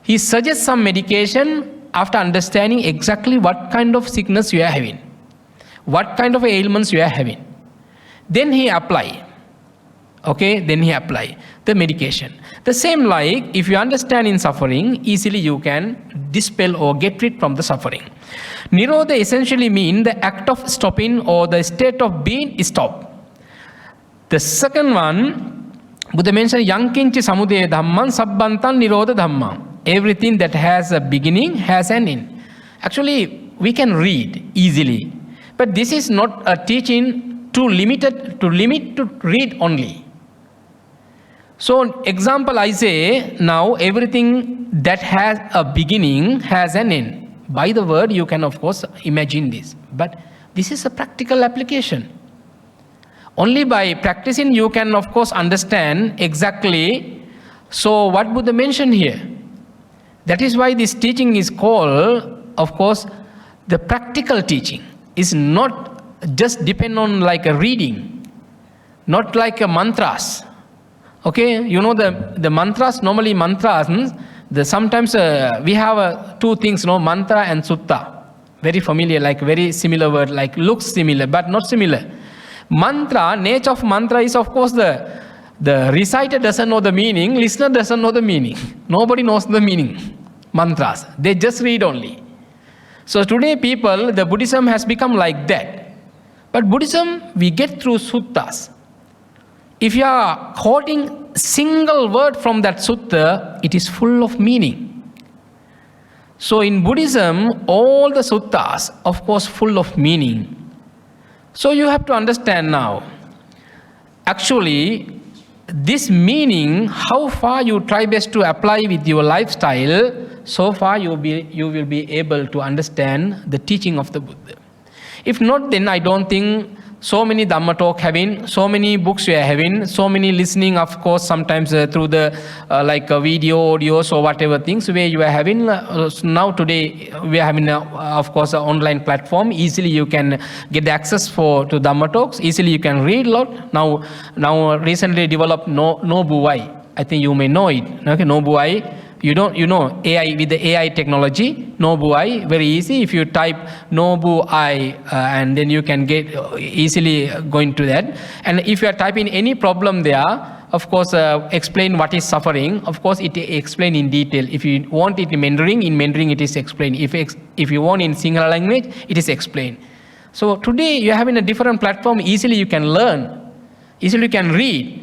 He suggests some medication after understanding exactly what kind of sickness you are having, what kind of ailments you are having. Then he apply. Okay, then he apply the medication. The same like, if you understand in suffering, easily you can dispel or get rid from the suffering. Nirodha essentially means the act of stopping or the state of being is stopped. The second one, Buddha mentioned, Yankinchi samudaya dhamman sabbantan nirodha dhamman. Everything that has a beginning has an end. Actually, we can read easily, but this is not a teaching to limit to read only. So, example, I say now everything that has a beginning has an end. By the word, you can of course imagine this, but this is a practical application. Only by practicing you can of course understand exactly. So, what Buddha mentioned here? That is why this teaching is called, of course, the practical teaching. Is not just depend on like a reading, not like a mantras. Okay, you know the mantras, normally mantras, sometimes we have two things, mantra and sutta. Very familiar, like very similar word, like looks similar, but not similar. Mantra, nature of mantra is of course the reciter doesn't know the meaning, listener doesn't know the meaning. Nobody knows the meaning. Mantras, they just read only. So today people, the Buddhism has become like that. But Buddhism, we get through suttas. If you are quoting single word from that sutta, it is full of meaning. So in Buddhism, all the suttas, of course, full of meaning. So you have to understand now, actually, this meaning, how far you try best to apply with your lifestyle, so far you will be able to understand the teaching of the Buddha. If not, then I don't think so many Dhamma talk having, so many books we are having, so many listening, of course, sometimes through the like video, audios or whatever things where you are having. Now today we are having, of course, an online platform. Easily you can get access to Dhamma talks. Easily you can read a lot. Now recently developed Nobuai. I think you may know it. Okay, Nobuai. You know AI, with the AI technology, Nobuai, very easy. If you type Nobuai and then you can get easily going to that. And if you are typing any problem there, of course, explain what is suffering. Of course, it explain in detail. If you want it in Mandarin it is explained. If you want in Sinhala language, it is explained. So today you are having a different platform. Easily you can learn. Easily you can read.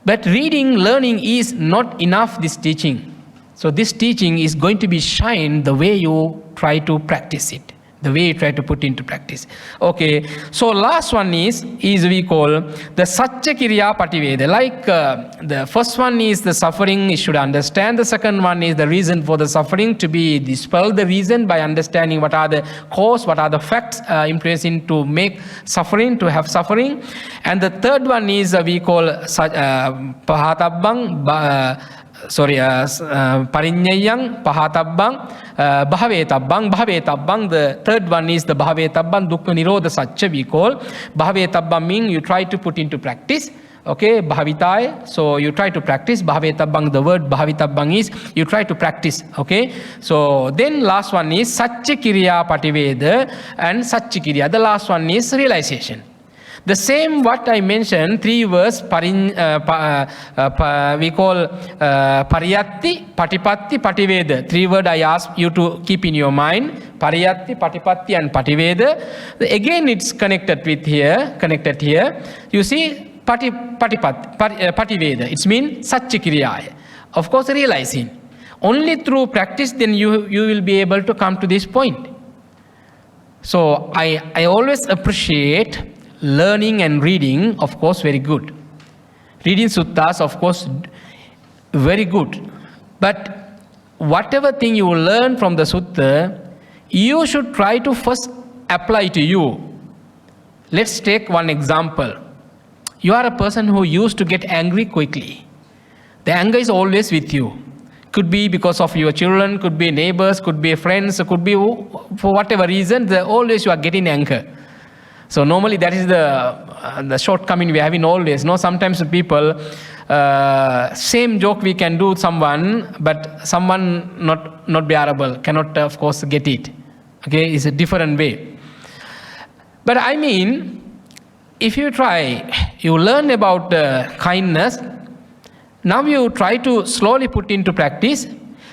But reading, learning is not enough, this teaching. So this teaching is going to be shined the way you try to practice it, the way you try to put into practice. Okay, so last one is we call the Satya Kiriya Pativeda. Like the first one is the suffering, you should understand. The second one is the reason for the suffering, to be dispel the reason by understanding what are the cause, what are the facts influencing to make suffering, to have suffering. And the third one is we call Pahatabbang, Parinyayang, Pahatabbang, Bhavetabbang, Bhavetabbang. The third one is the Bhavetabbang, Dukkha Nirodha Satcha we call. Bhavetabbang means you try to put into practice. Okay, Bhavitai, so you try to practice. Bhavetabbang, the word Bhavitabbang is you try to practice. Okay, so then last one is Satchikiriya Pativeda and Satchikiriya. The last one is realization. The same what I mentioned, 3 words, we call Pariyatti, Patipatti, Pativeda. 3 words I ask you to keep in your mind. Pariyatti, Patipatti and Pativeda. Again it's connected here. You see, Pativeda, it means Satchikiriya. Of course, realizing. Only through practice then you will be able to come to this point. So I always appreciate learning and reading, of course, very good. Reading suttas, of course, very good. But whatever thing you learn from the sutta, you should try to first apply to you. Let's take one example. You are a person who used to get angry quickly. The anger is always with you. Could be because of your children, could be neighbors, could be friends, could be for whatever reason, always you are getting anger. So normally that is the shortcoming we have in always. No, sometimes people, same joke we can do someone, but someone not bearable, cannot of course get it. Okay, it's a different way. But I mean, if you try, you learn about kindness, now you try to slowly put into practice.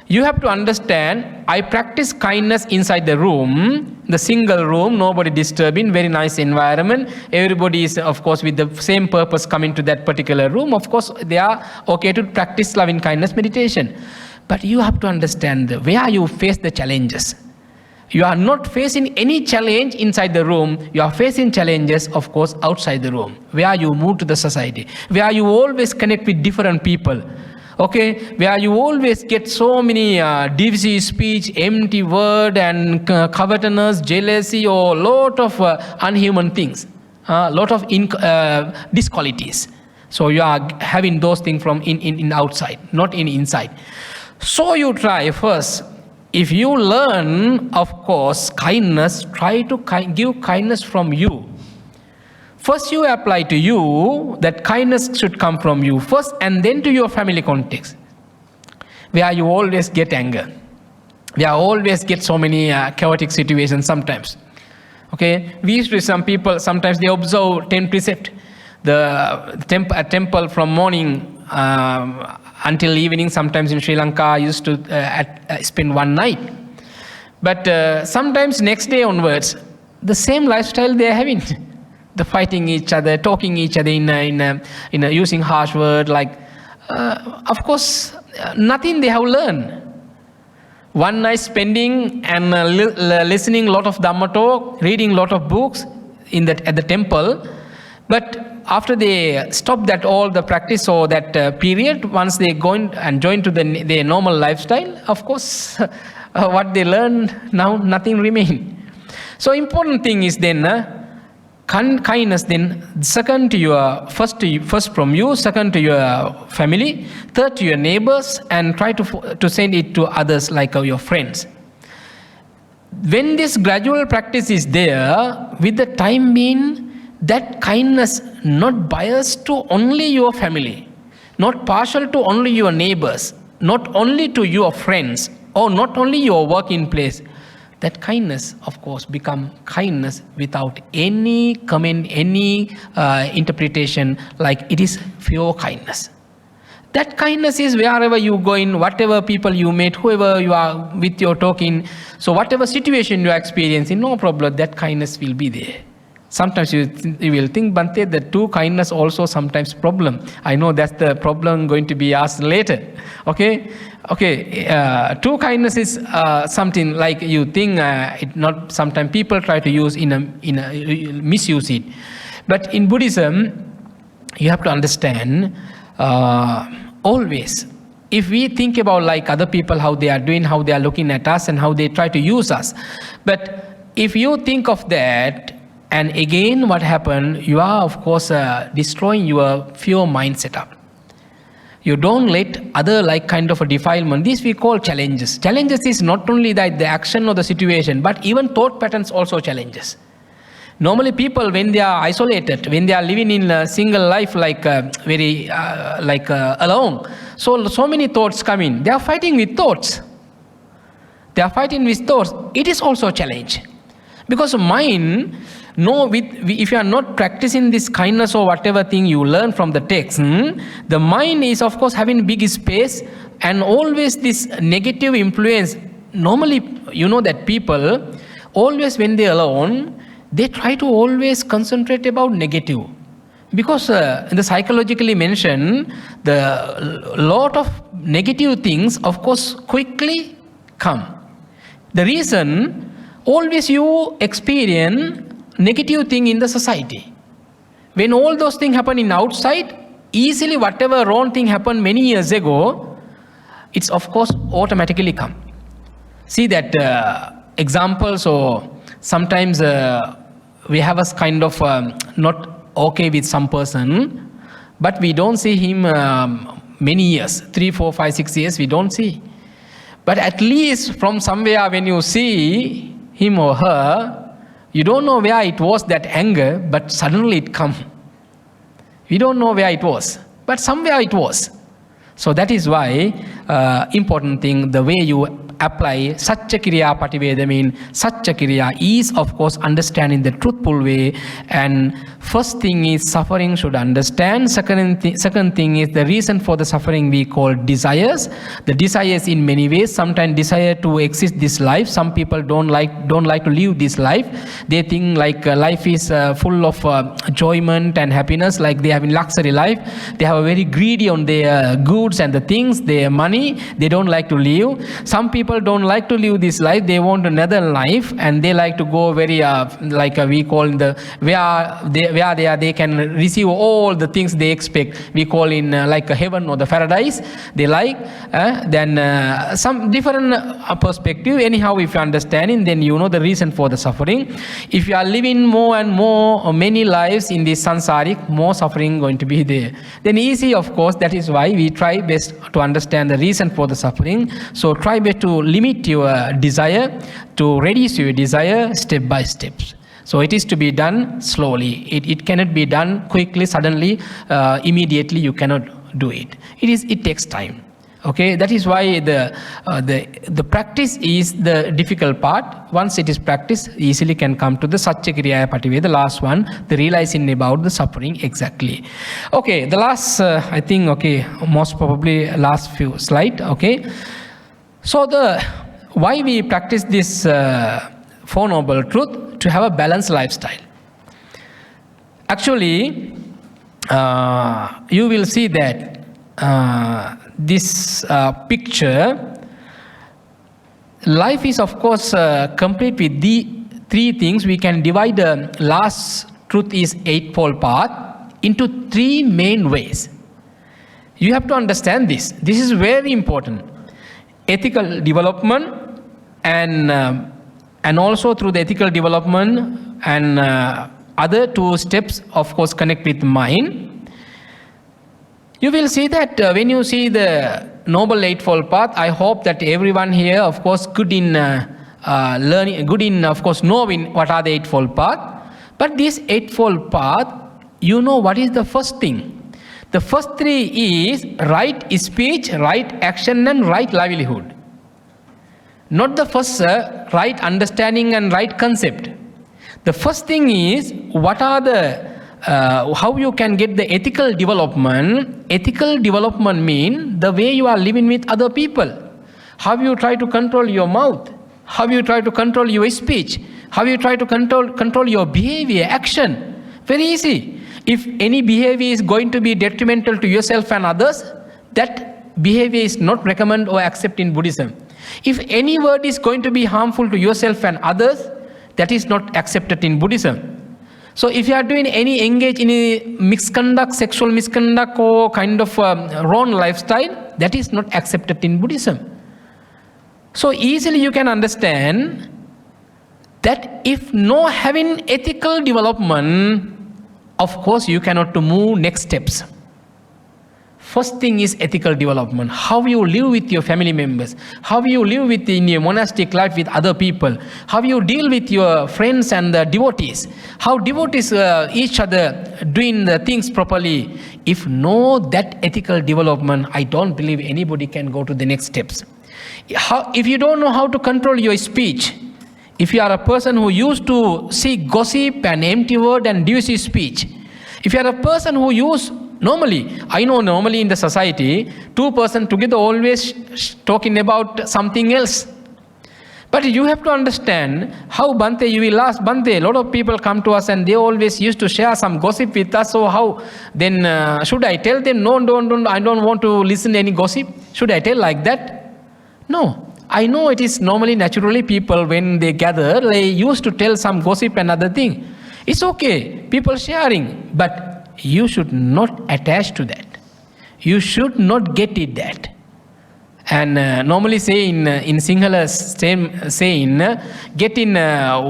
You have to understand, I practice kindness inside the room, the single room, nobody disturbing, very nice environment. Everybody is, of course, with the same purpose coming to that particular room. Of course, they are okay to practice loving kindness meditation. But you have to understand where you face the challenges. You are not facing any challenge inside the room. You are facing challenges, of course, outside the room, where you move to the society, where you always connect with different people. Okay, where you always get so many divisive speech, empty word and covetousness, jealousy, or lot of unhuman things, lot of disqualities. So you are having those things from in outside, not in inside. So you try first. If you learn, of course, kindness, try to give kindness from you. First you apply to you, that kindness should come from you first, and then to your family context, where you always get anger, where you always get so many chaotic situations sometimes. Okay, we used to, some people, sometimes they observe 10 precepts. A temple from morning until evening, sometimes in Sri Lanka, used to spend one night. But sometimes next day onwards, the same lifestyle they are having. The fighting each other, talking each other in using harsh word, like, of course, nothing they have learned. One night spending and listening a lot of Dhamma talk, reading a lot of books at the temple, but after they stop that all the practice or that period, once they go and join to their normal lifestyle, of course, what they learn now, nothing remain. So important thing is then, kindness then, second to your, first from you, second to your family, third to your neighbors, and try to send it to others like your friends. When this gradual practice is there, with the time being, that kindness not biased to only your family, not partial to only your neighbors, not only to your friends, or not only your working place. That kindness, of course, become kindness without any comment, any interpretation, like it is pure kindness. That kindness is wherever you go in, whatever people you meet, whoever you are with your talking, so whatever situation you are experiencing, no problem, that kindness will be there. Sometimes you will think, Bhante, the true kindness also sometimes problem. I know that's the problem going to be asked later. Okay, true kindness is something like you think it not. Sometimes people try to use misuse it. But in Buddhism, you have to understand always. If we think about like other people, how they are doing, how they are looking at us, and how they try to use us, but if you think of that. And again, what happened? You are, of course, destroying your pure mind setup. You don't let other like kind of a defilement. This we call challenges. Challenges is not only that the action or the situation, but even thought patterns also challenges. Normally people, when they are isolated, when they are living in a single life alone, so many thoughts come in. They are fighting with thoughts. It is also a challenge. Because mind, if you are not practicing this kindness or whatever thing you learn from the text, the mind is of course having big space and always this negative influence. Normally, you know that people, always when they are alone, they try to always concentrate about negative. Because in the psychologically mentioned, the lot of negative things, of course, quickly come. The reason, always you experience negative thing in the society. When all those things happen in outside, easily whatever wrong thing happened many years ago, it's of course automatically come. See that example, so sometimes we have a kind of not okay with some person, but we don't see him many years, 3, 4, 5, 6 years, we don't see. But at least from somewhere when you see him or her, you don't know where it was, that anger, but suddenly it comes. We don't know where it was, but somewhere it was. So that is why important thing, the way you apply Satya Kriya Pativeda, mean Satya Kriya is of course understanding the truthful way. And first thing is suffering should understand. Second thing is the reason for the suffering we call desires. The desires in many ways. Sometimes desire to exist this life. Some people don't like to live this life. They think like life is full of enjoyment and happiness, like they have in luxury life. They have a very greedy on their goods and the things, their money. They don't like to live. Some people don't like to live this life. They want another life, and they like to go very we call where they can receive all the things they expect. We call in like a heaven or the paradise. They like then some different perspective. Anyhow, if you understand, then you know the reason for the suffering. If you are living more and more or many lives in this sansaric, more suffering going to be there. Then easy, of course. That is why we try best to understand the reason for the suffering. So try best to limit your desire, to reduce your desire step by step. So it is to be done slowly. It cannot be done quickly, suddenly, immediately. You cannot do it. It takes time. Okay, that is why the practice is the difficult part. Once it is practiced, easily can come to the Satya Kriya Pativeda, the last one, the realizing about the suffering exactly. Okay, the last, I think, okay, most probably last few slide. Okay, so why we practice this Four Noble Truth? To have a balanced lifestyle. Actually, you will see that this picture, life is of course complete with the three things. We can divide the last truth is Eightfold Path into three main ways. You have to understand this. This is very important. Ethical development, and also through the ethical development and other two steps, of course, connect with mind. You will see that when you see the Noble Eightfold Path, I hope that everyone here, of course, good in learning, good in, of course, knowing what are the Eightfold Path. But this Eightfold Path, you know what is the first thing? The first three is right speech, right action, and right livelihood. Not the first right understanding and right concept. The first thing is what are the how you can get the ethical development. Ethical development means the way you are living with other people. How you try to control your mouth. How you try to control your speech. How you try to control your behavior, action. Very easy. If any behavior is going to be detrimental to yourself and others, that behavior is not recommended or accepted in Buddhism. If any word is going to be harmful to yourself and others, that is not accepted in Buddhism. So if you are doing engage in a misconduct, sexual misconduct or kind of wrong lifestyle, that is not accepted in Buddhism. So easily you can understand that if no having ethical development, of course you cannot to move next steps. first thing is ethical development. How you live with your family members, how you live in your monastic life with other people, how you deal with your friends and the devotees, how devotees each other doing the things properly. If no that ethical development, I don't believe anybody can go to the next steps. If you don't know how to control your speech, if you are a person who used to seek gossip and empty word and divisive speech, if you are a person who normally in the society, two persons together always talking about something else. But you have to understand how, Bhante, you will ask, Bhante, a lot of people come to us and they always used to share some gossip with us, so how, then should I tell them, no, don't, I don't want to listen to any gossip? Should I tell like that? No. I know it is normally, naturally, people when they gather, they used to tell some gossip and other thing. It's okay, people sharing, but you should not attach to that. You should not get it that. And normally say in Sinhala same saying, get in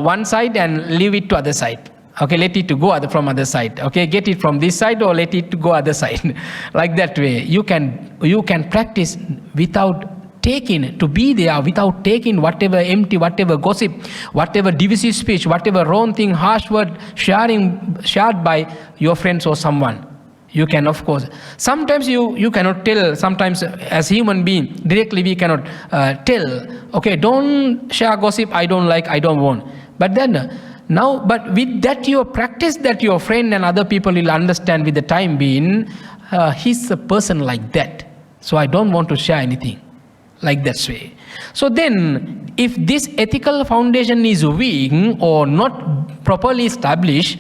one side and leave it to other side. Okay, let it to go from other side. Okay, get it from this side or let it to go other side. Like that way, you can practice without taking, to be there without taking whatever empty, whatever gossip, whatever divisive speech, whatever wrong thing, harsh word shared by your friends or someone. You can, of course. Sometimes you cannot tell, sometimes as human being, directly we cannot tell, okay, don't share gossip, I don't like, I don't want. But then, but with that your practice, that your friend and other people will understand with the time being, he's a person like that. So I don't want to share anything. Like that way. So then, if this ethical foundation is weak or not properly established,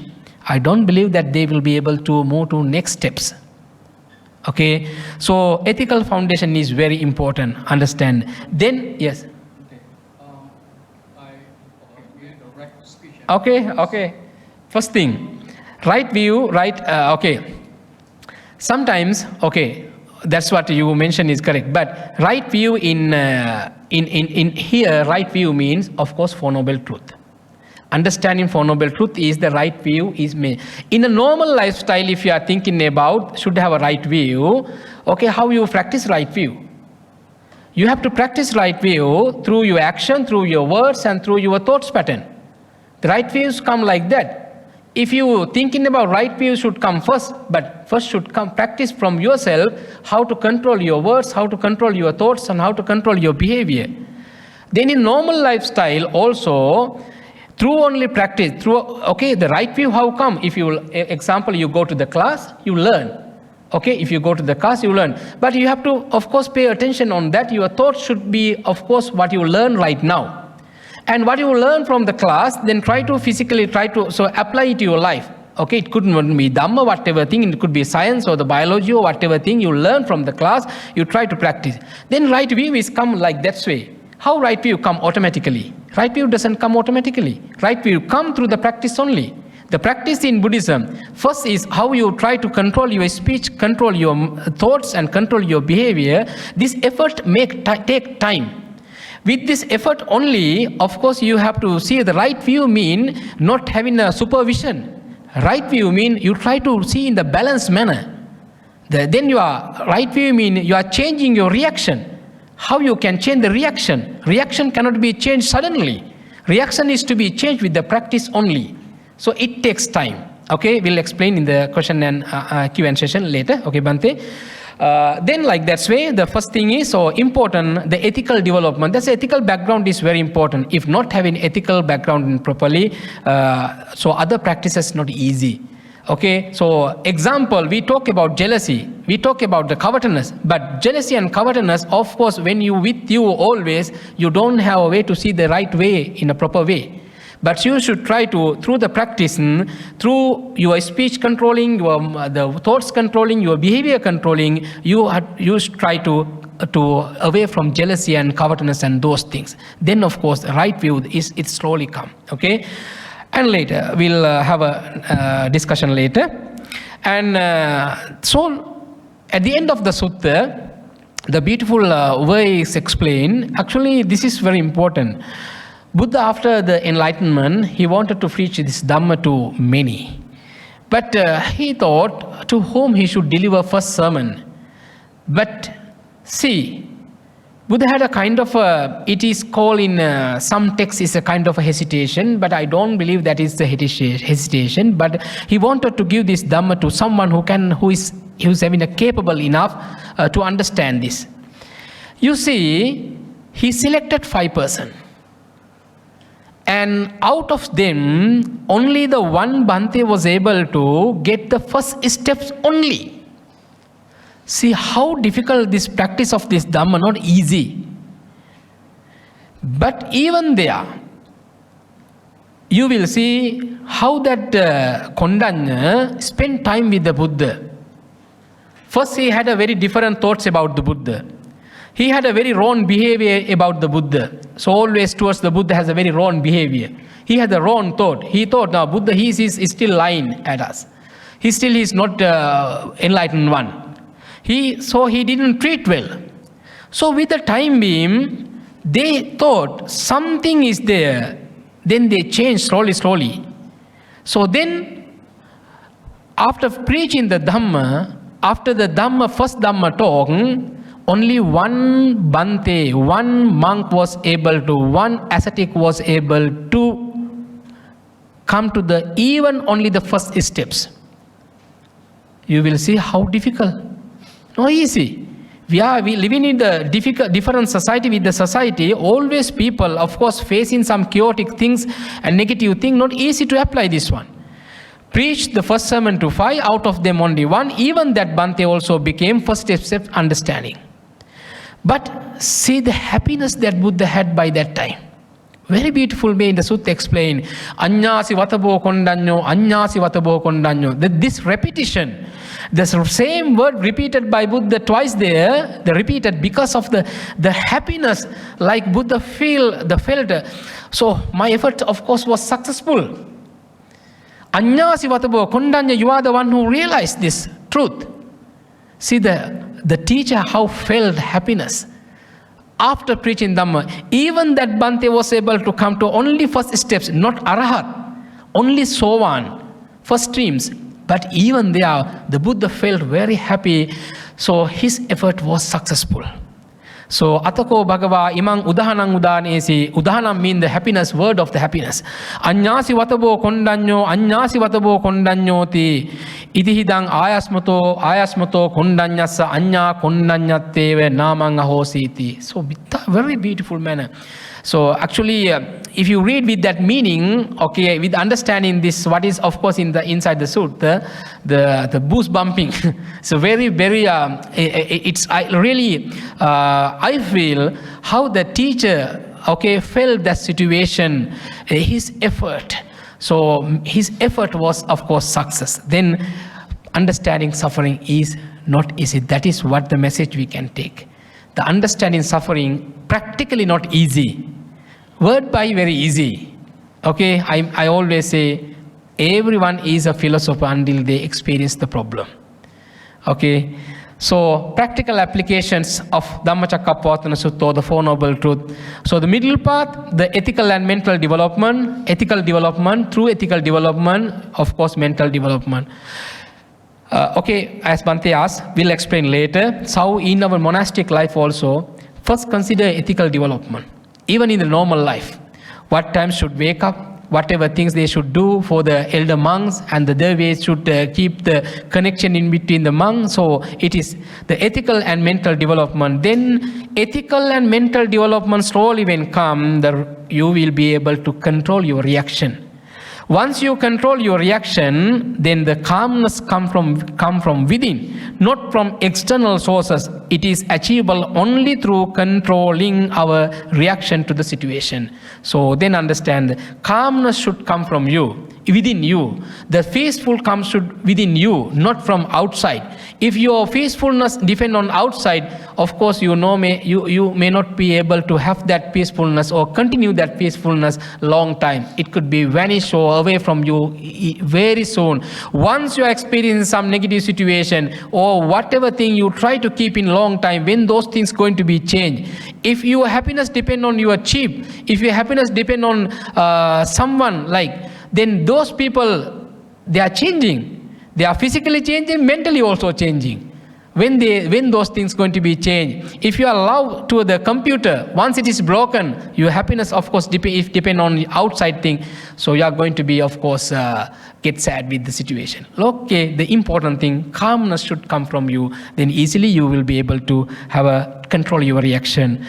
I don't believe that they will be able to move to next steps. Okay, so ethical foundation is very important. Understand? Then yes. Okay. First thing, right view, right. Okay. Sometimes, okay. That's what you mentioned is correct. But right view in here, right view means, of course, Four Noble Truth. Understanding Four Noble Truth is the right view is made. In a normal lifestyle, if you are thinking about, should have a right view, okay, how you practice right view? You have to practice right view through your action, through your words, and through your thoughts pattern. The right views come like that. If you thinking about right view should come first, but first should come practice from yourself how to control your words, how to control your thoughts, and how to control your behavior. Then in normal lifestyle also, through only practice, the right view, how come? If you, example, you go to the class, you learn. Okay, if you go to the class, you learn. But you have to, of course, pay attention on that. Your thoughts should be, of course, what you learn right now. And what you learn from the class, then physically apply it to your life. Okay, it could be Dhamma, whatever thing, it could be science or the biology or whatever thing you learn from the class, you try to practice. Then right view is come like that way. How right view come automatically? Right view doesn't come automatically. Right view come through the practice only. The practice in Buddhism, first is how you try to control your speech, control your thoughts and control your behavior. This effort take time. With this effort only, of course, you have to see the right view mean not having a supervision. Right view mean you try to see in the balanced manner. Then right view mean you are changing your reaction. How you can change the reaction? Reaction cannot be changed suddenly. Reaction is to be changed with the practice only. So it takes time. Okay, we'll explain in the question and Q&A session later. Okay, Bhante. Then like that way, the first thing is so important, the ethical development. That's ethical background is very important. If not having ethical background properly, so other practices not easy. Okay, so example, we talk about jealousy, we talk about the covetousness, but jealousy and covetousness, of course, when you with you always, you don't have a way to see the right way in a proper way. But you should try to, through the practice, through your speech controlling, the thoughts controlling, your behavior controlling, you should try to away from jealousy and covetousness and those things. Then, of course, right view it slowly come. Okay, and later we'll have a discussion later. And so, at the end of the sutta, the beautiful way is explained. Actually, this is very important. Buddha, after the enlightenment, he wanted to preach this Dhamma to many. But he thought to whom he should deliver first sermon. But see, Buddha had a kind of it is called in some texts is a kind of a hesitation, but I don't believe that is the hesitation. But he wanted to give this Dhamma to someone who is capable enough to understand this. You see, he selected 5 persons. And out of them, only the one Bhante was able to get the first steps only. See how difficult this practice of this Dhamma, not easy. But even there, you will see how that Kondanya spent time with the Buddha. First, he had a very different thoughts about the Buddha. He had a very wrong behavior about the Buddha. So always towards the Buddha has a very wrong behavior. He had a wrong thought. He thought, now Buddha, he is still lying at us. He still is not enlightened one. So he didn't treat well. So with the time being, they thought something is there. Then they changed slowly. So then, after preaching the Dhamma, after the first Dhamma talk, only one Bhante, one monk was able to, one ascetic was able to come to even only the first steps. You will see how difficult. Not easy. We living in the different society with the society. Always people, of course, facing some chaotic things and negative things. Not easy to apply this one. Preach the first sermon to 5, out of them only 1. Even that Bhante also became first step understanding. But see the happiness that Buddha had by that time. Very beautiful way in the Sutta explain. Anyasi vatabo kondanyo, anyasi vatabo kondanyo. This repetition, the same word repeated by Buddha twice there, they repeated because of the happiness like Buddha felt. So my effort of course was successful. Anyasi vatabo kondanyo, you are the one who realized this truth. See the teacher how felt happiness. After preaching Dhamma, even that Bhante was able to come to only first steps, not Arahat, only Sovan, first streams. But even there, the Buddha felt very happy, so his effort was successful. So, Atako Bhagava imang udahanang udanesi, udahanam means the happiness, word of the happiness. Anyasi vatabo kondanyo ti, itihidang ayasmato kondanyasa anya kondanyateve namang ahositi. So, very beautiful manner. So, actually, if you read with that meaning, okay, with understanding this, what is of course inside the sutta, the boost bumping. So very, I feel how the teacher, okay, felt that situation, his effort. So his effort was of course success. Then understanding suffering is not easy. That is what the message we can take. The understanding suffering practically not easy. Word by very easy. Okay, I always say everyone is a philosopher until they experience the problem. Okay, so practical applications of Dhammacakkappavattana Sutta, the Four Noble Truths. So the middle path, the ethical and mental development, through ethical development, of course mental development. Okay, as Bhante asked, we'll explain later. So in our monastic life also, first consider ethical development. Even in the normal life, what time should wake up, whatever things they should do for the elder monks, and the dervish should keep the connection in between the monks. So it is the ethical and mental development. Then ethical and mental development slowly when come, you will be able to control your reaction. Once you control your reaction, then the calmness come from within, not from external sources. It is achievable only through controlling our reaction to the situation. So then understand, calmness should come from you, within you. The peaceful comes within you, not from outside. If your peacefulness depends on outside, of course you may not be able to have that peacefulness or continue that peacefulness long time. It could be vanish or away from you very soon. Once you are experiencing some negative situation or whatever thing you try to keep in long time, when those things going to be changed? If your happiness depend on your chief, if your happiness depend on someone then those people, they are changing. They are physically changing, mentally also changing. when those things going to be changed? If you are love to the computer, once it is broken, your happiness, of course, depend on the outside thing. So you are going to be, of course, get sad with the situation. Okay, the important thing, calmness should come from you. Then easily you will be able to have a control your reaction.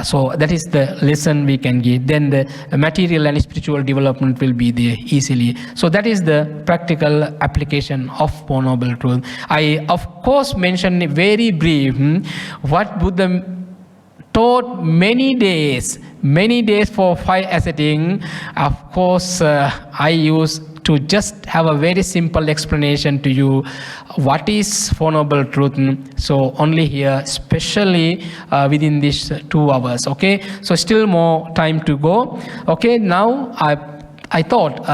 So that is the lesson we can give. Then the material and spiritual development will be there easily. So that is the practical application of Four Noble Truths. I, of course, mentioned very brief what Buddha taught many days for 5 ascetic. Of course, I use to just have a very simple explanation to you what is Four Noble Truth. So only here, especially within these 2 hours. Okay, so still more time to go. Okay, now I thought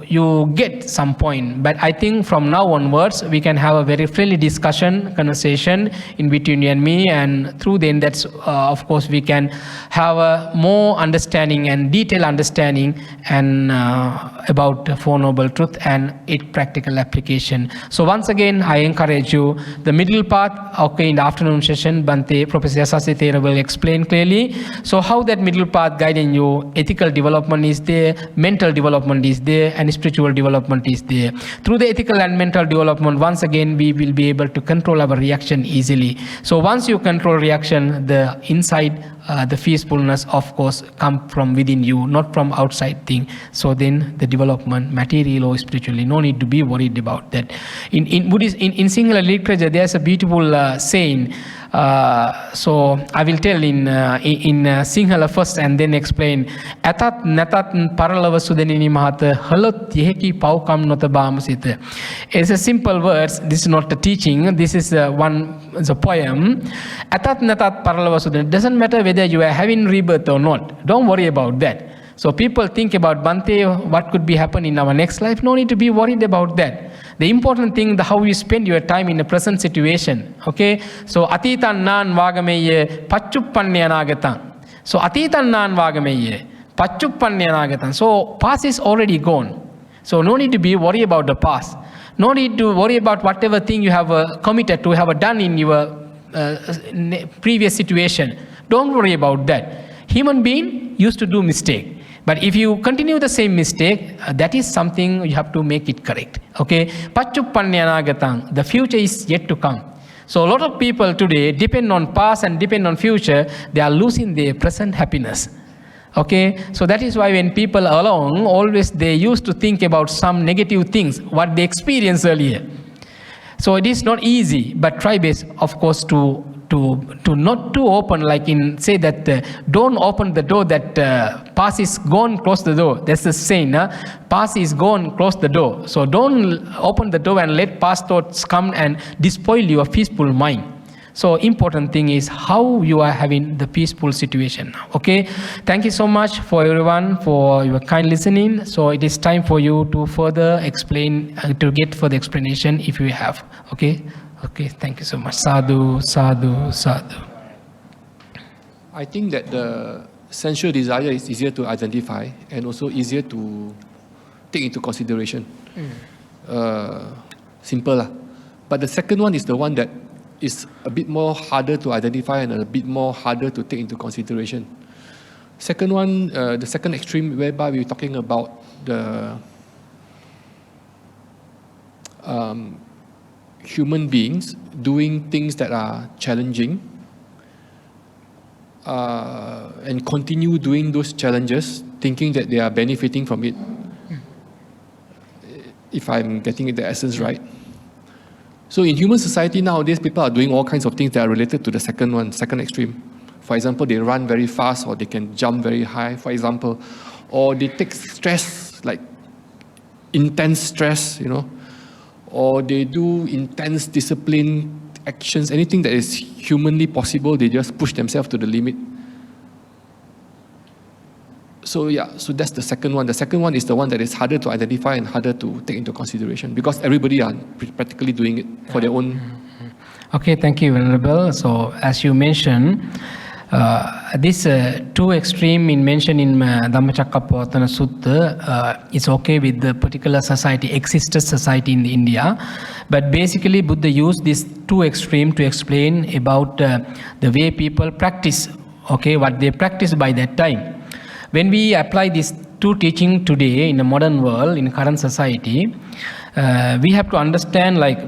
you get some point, but I think from now onwards we can have a very friendly conversation in between you and me, and through then that's of course we can have a more understanding and detailed understanding and about Four Noble Truth and its practical application. So once again, I encourage you, the middle path, okay, in the afternoon session, Bhante, Professor Yasasi Thera will explain clearly. So how that middle path guiding you, ethical development is there, mental development is there, and spiritual development is there. Through the ethical and mental development, once again, we will be able to control our reaction easily. So once you control reaction, the inside, the peacefulness, of course, come from within you, not from outside thing. So then the development, material or spiritually, no need to be worried about that. In Buddhist, in Sinhala literature, there's a beautiful saying. So I will tell in Sinhala first and then explain. Atat natat paralava sudanini mahata halot yeheki paukam notabam. It's a simple words. This is not a teaching. This is a poem. Atat natat paralava sudanini. Doesn't matter whether you are having rebirth or not. Don't worry about that. So people think about Bhante, what could be happen in our next life. No need to be worried about that. The important thing, how you spend your time in the present situation. Okay? So atitan nan vagameye pachuppannya anagatan. So atitan nan vagameye pachuppannya anagatan. So past is already gone. So no need to be worried about the past. No need to worry about whatever thing you have committed to have done in your previous situation. Don't worry about that. Human being used to do mistake. But if you continue the same mistake, that is something you have to make it correct. Okay? Pachuppanyanagatam. The future is yet to come. So a lot of people today depend on past and depend on future. They are losing their present happiness. Okay? So that is why when people are alone, always they used to think about some negative things, what they experienced earlier. So it is not easy, but try best, of course, to not to open, like in say that don't open the door that past is gone, close the door. That's the saying, past is gone, close the door. So don't open the door and let past thoughts come and despoil your peaceful mind. So important thing is how you are having the peaceful situation now. Okay, thank you so much for everyone for your kind listening. So it is time for you to further explain, to get further explanation if you have. Okay. Okay, thank you so much. Sadhu, sadhu, sadhu. I think that the sensual desire is easier to identify and also easier to take into consideration. Simple lah. But the second one is the one that is a bit more harder to identify and a bit more harder to take into consideration. Second one, the second extreme, whereby we're talking about the human beings doing things that are challenging and continue doing those challenges, thinking that they are benefiting from it. If I'm getting the essence right. So in human society nowadays, people are doing all kinds of things that are related to the second one, second extreme. For example, they run very fast, or they can jump very high, for example, or they take stress, like intense stress, you know, or they do intense discipline actions, anything that is humanly possible, they just push themselves to the limit. So yeah, so that's the second one. The second one is the one that is harder to identify and harder to take into consideration because everybody are practically doing it for their own. Okay, thank you, Venerable. So as you mentioned, This two extreme in mentioned in Dhammacakkappavattana Sutta is okay with the particular society, existed society in India. But basically Buddha used this two extreme to explain about the way people practice, okay, what they practice by that time. When we apply these two teaching today in the modern world, in current society, we have to understand like,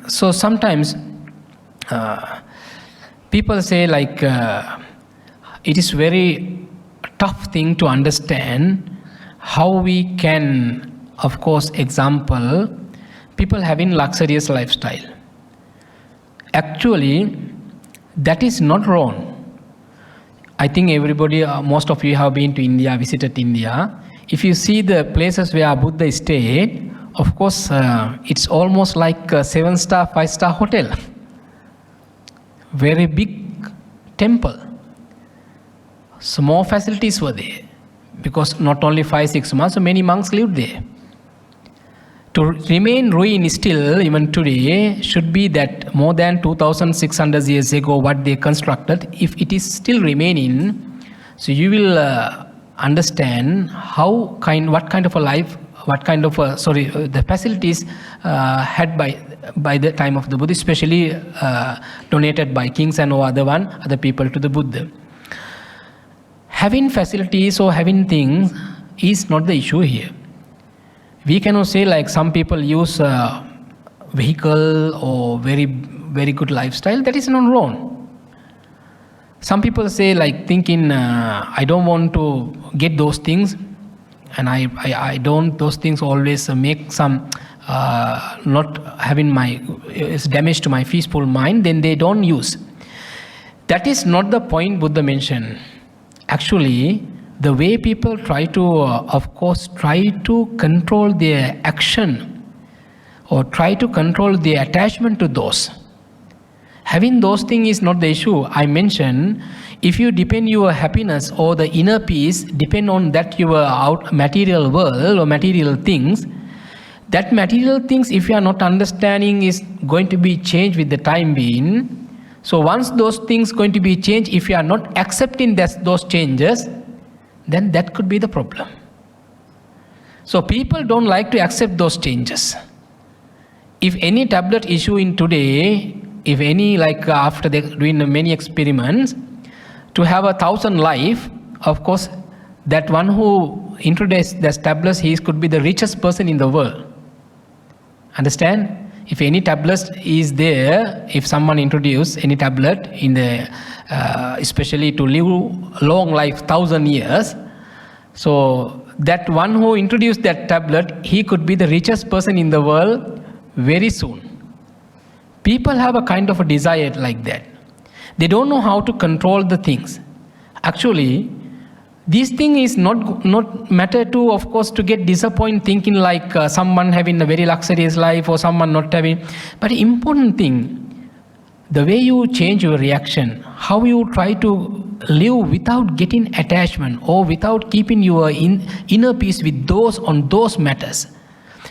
so sometimes people say like, it is very tough thing to understand how we can, of course, example, people having luxurious lifestyle. Actually, that is not wrong. I think everybody, most of you have been to India, visited India. If you see the places where Buddha stayed, of course, it's almost like a 7-star, 5-star hotel. Very big temple. So more facilities were there. Because not only 5-6 months, so many monks lived there. To remain ruin still, even today, should be that more than 2,600 years ago, what they constructed, if it is still remaining, so you will understand what kind of a life, the facilities had by the time of the Buddha, especially donated by kings and other people to the Buddha. Having facilities or having things is not the issue here. We cannot say like some people use vehicle or very good lifestyle. That is not wrong. Some people say like thinking, I don't want to get those things, and I don't, those things always make some not having it's damage to my peaceful mind, then they don't use. That is not the point Buddha mentioned. Actually, the way people try to control their action or try to control their attachment to those. Having those things is not the issue. I mentioned, if you depend your happiness or the inner peace depend on that your material world or material things, that material things, if you are not understanding, is going to be changed with the time being. So once those things going to be changed, if you are not accepting those changes, then that could be the problem. So people don't like to accept those changes. If any tablet issue in today, if any like after they doing many experiments, to have 1,000 life, of course, that one who introduced the tablets, he could be the richest person in the world. Understand? If any tablet is there, if someone introduce any tablet in the, especially to live long life, 1,000 years, so that one who introduced that tablet, he could be the richest person in the world very soon. People have a kind of a desire like that. They don't know how to control the things. Actually, this thing is not matter to, of course, to get disappointed thinking like someone having a very luxurious life or someone not having. But important thing, the way you change your reaction, how you try to live without getting attachment or without keeping your inner peace with those matters.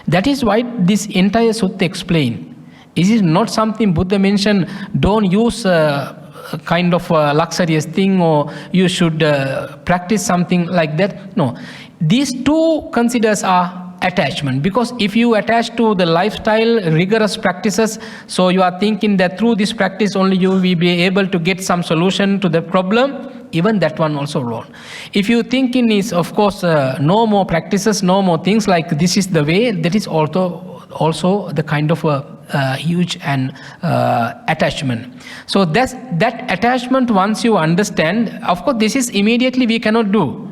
That is why this entire sutta explained. It is not something Buddha mentioned, don't use kind of a luxurious thing or you should practice something like that. No, these two considers are attachment, because if you attach to the lifestyle rigorous practices, so you are thinking that through this practice only you will be able to get some solution to the problem, even that one also wrong. If you thinking is, of course, no more practices, no more things like this is the way, that is also the kind of a huge and attachment. So that attachment, once you understand, of course this is immediately we cannot do.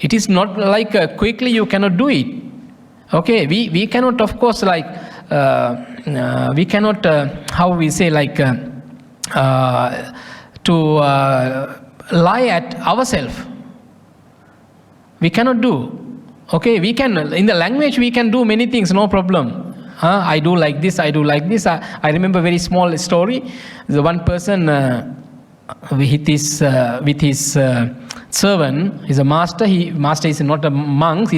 It is not like quickly you cannot do it. Okay, we cannot, of course, like we cannot how we say like to lie at ourselves. We cannot do. Okay, we can, in the language we can do many things, no problem. I do like this, I do like this. I remember a very small story. The one person with his servant, he's a master. Master is not a monk.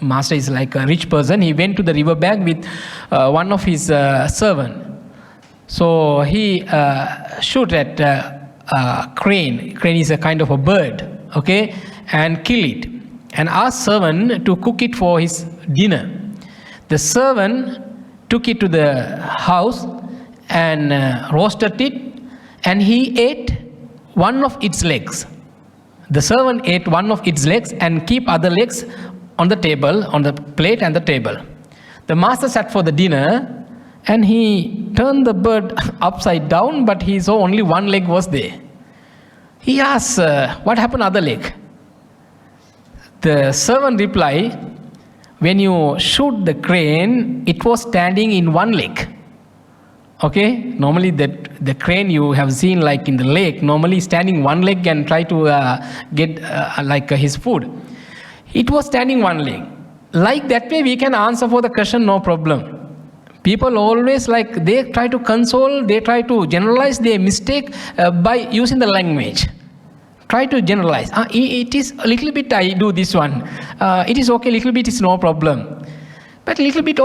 Master is like a rich person. He went to the river bank with one of his servant. So he shoot at crane. Crane is a kind of a bird, okay, and kill it and ask servant to cook it for his dinner. The servant took it to the house and roasted it, and he ate one of its legs. The servant ate one of its legs and keep other legs on the table, on the plate and the table. The master sat for the dinner and he turned the bird upside down, but he saw only one leg was there. He asked, what happened to the other leg? The servant replied, when you shoot the crane, it was standing in one leg. Okay, normally the crane you have seen like in the lake, normally standing one leg and try to get his food. It was standing one leg. Like that way we can answer for the question, no problem. People always they try to console, they try to generalize their mistake by using the language. Try to generalize. It is a little bit, I do this one. It is okay, little bit is no problem. But little bit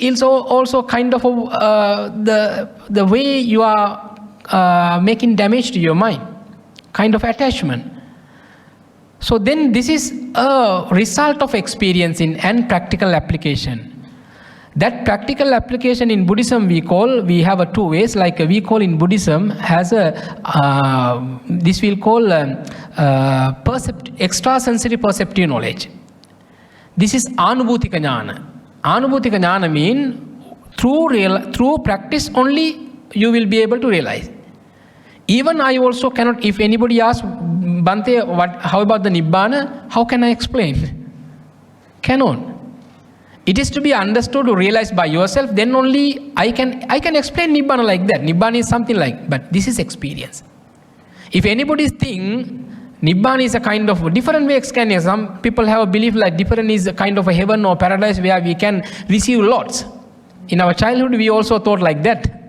is also kind of the way you are making damage to your mind, kind of attachment. So then this is a result of experience and practical application. That practical application in Buddhism we have two ways, like we call in Buddhism has this we'll call extrasensory perceptive knowledge. This is Anubhutika Jnana. Anubhutika Jnana means through practice only you will be able to realize. Even I also cannot, if anybody asks, Bhante, how about the Nibbana? How can I explain? Cannot. It is to be understood or realized by yourself, then only I can explain Nibbana like that. Nibbana is something like, but this is experience. If anybody thinks Nibbana is a kind of different way explaining, some people have a belief like different is a kind of a heaven or paradise where we can receive lots. In our childhood we also thought like that.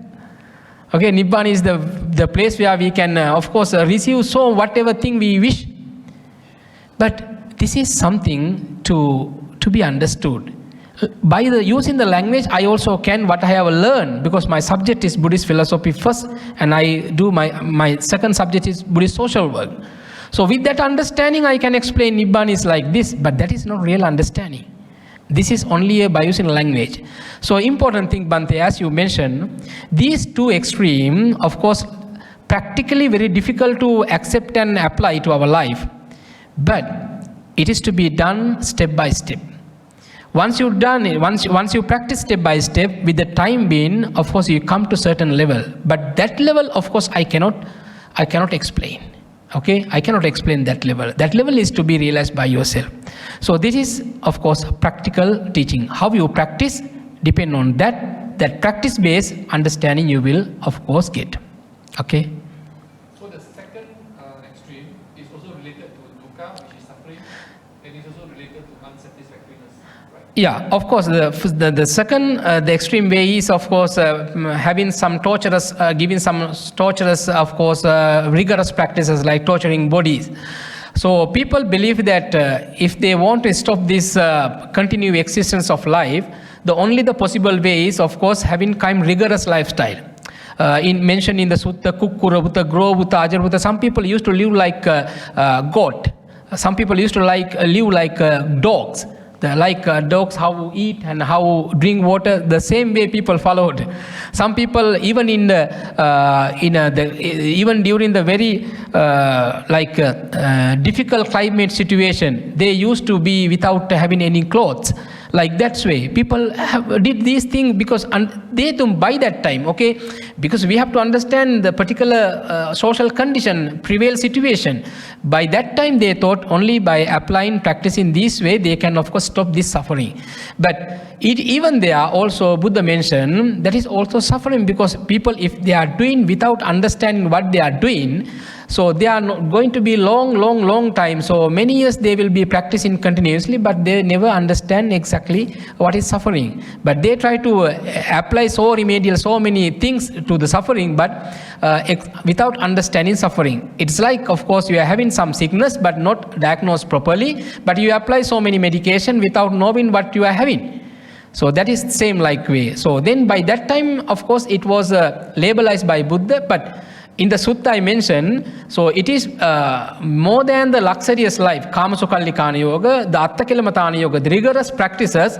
Okay, Nibbana is the place where we can of course receive so whatever thing we wish. But this is something to be understood. By using the language, I also can what I have learned, because my subject is Buddhist philosophy first, and I do my second subject is Buddhist social work. So with that understanding, I can explain Nibbana is like this, but that is not real understanding. This is only by using language. So important thing, Bhante, as you mentioned, these two extremes, of course, practically very difficult to accept and apply to our life, but it is to be done step by step. Once you've done it, once you practice step by step, with the time being, of course, you come to certain level. But that level, of course, I cannot explain. Okay, I cannot explain that level. That level is to be realized by yourself. So this is, of course, practical teaching. How you practice depend on that practice-based understanding you will, of course, get. Okay. So the second extreme is also related to dukkha, which is suffering, and is also related to unsatisfactoriness. Yeah, of course, the second, the extreme way is, of course, having some torturous, giving some torturous, of course, rigorous practices like torturing bodies. So people believe that if they want to stop this continued existence of life, only the possible way is, of course, having kind of rigorous lifestyle. Mentioned in the Sutta, Kukkura Bhuta, Gro Bhuta, Ajar Bhuta, some people used to live like goat. Some people used to live like dogs. Dogs, how eat and how drink water, the same way people followed. Some people, even even during the very difficult climate situation, they used to be without having any clothes. Like that way, people did these things because they don't by that time, okay? Because we have to understand the particular social condition, prevail situation. By that time, they thought only by applying, practicing this way, they can, of course, stop this suffering. But even there, also Buddha mentioned that is also suffering, because people, if they are doing without understanding what they are doing, so they are not going to be long time. So many years they will be practicing continuously, but they never understand exactly what is suffering. But they try to apply so many things to the suffering, but without understanding suffering. It's like, of course, you are having some sickness, but not diagnosed properly, but you apply so many medication without knowing what you are having. So that is the same like way. So then by that time, of course, it was labelized by Buddha, but in the sutta I mentioned, so it is more than the luxurious life, Kama Sukallikana Yoga, the Attakelamatana Yoga, the rigorous practices,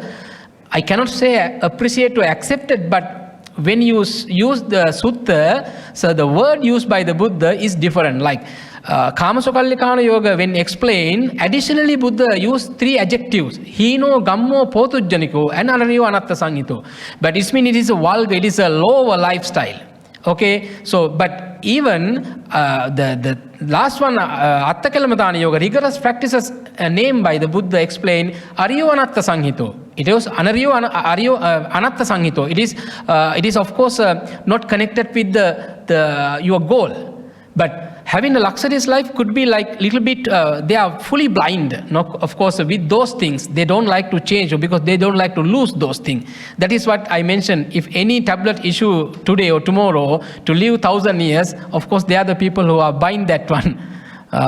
I cannot say appreciate or accept it, but when you use the sutta, so the word used by the Buddha is different. Like Kama Sukallikana Yoga, when explained, additionally Buddha used 3 adjectives: Hino, Gammo, Potujjaniko, and Anariyo Anatta Sanghito. But it means it is a vulgar, it is a lower lifestyle. Okay, so but even the last one, Attakelamatana Yoga, rigorous practices named by the Buddha explained Ariyo Anatta Sanghito. It was Ariyo Anatta Sanghito. It is of course not connected with the your goal, but having a luxurious life could be like little bit, they are fully blind. No, of course, with those things, they don't like to change because they don't like to lose those things. That is what I mentioned. If any tablet issue today or tomorrow to live 1,000 years, of course, they are the people who are buying that one.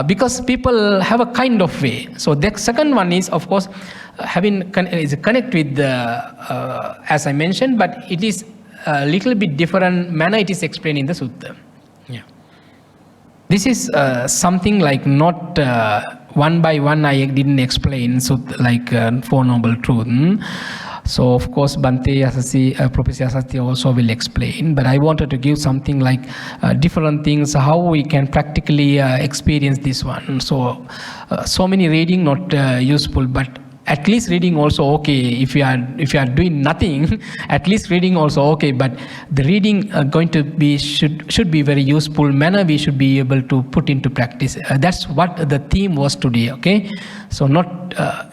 Because people have a kind of way. So the second one is, of course, is connect with the, as I mentioned, but it is a little bit different manner it is explained in the sutta. Yeah. This is something like not one by one I didn't explain, so like Four Noble Truths. So of course Bhante Professor Asasi also will explain, but I wanted to give something like different things, how we can practically experience this one. So, so many reading not useful, but at least reading also okay. If you are doing nothing, at least reading also okay. But the reading going to be should be very useful manner. We should be able to put into practice. That's what the theme was today. Okay, so not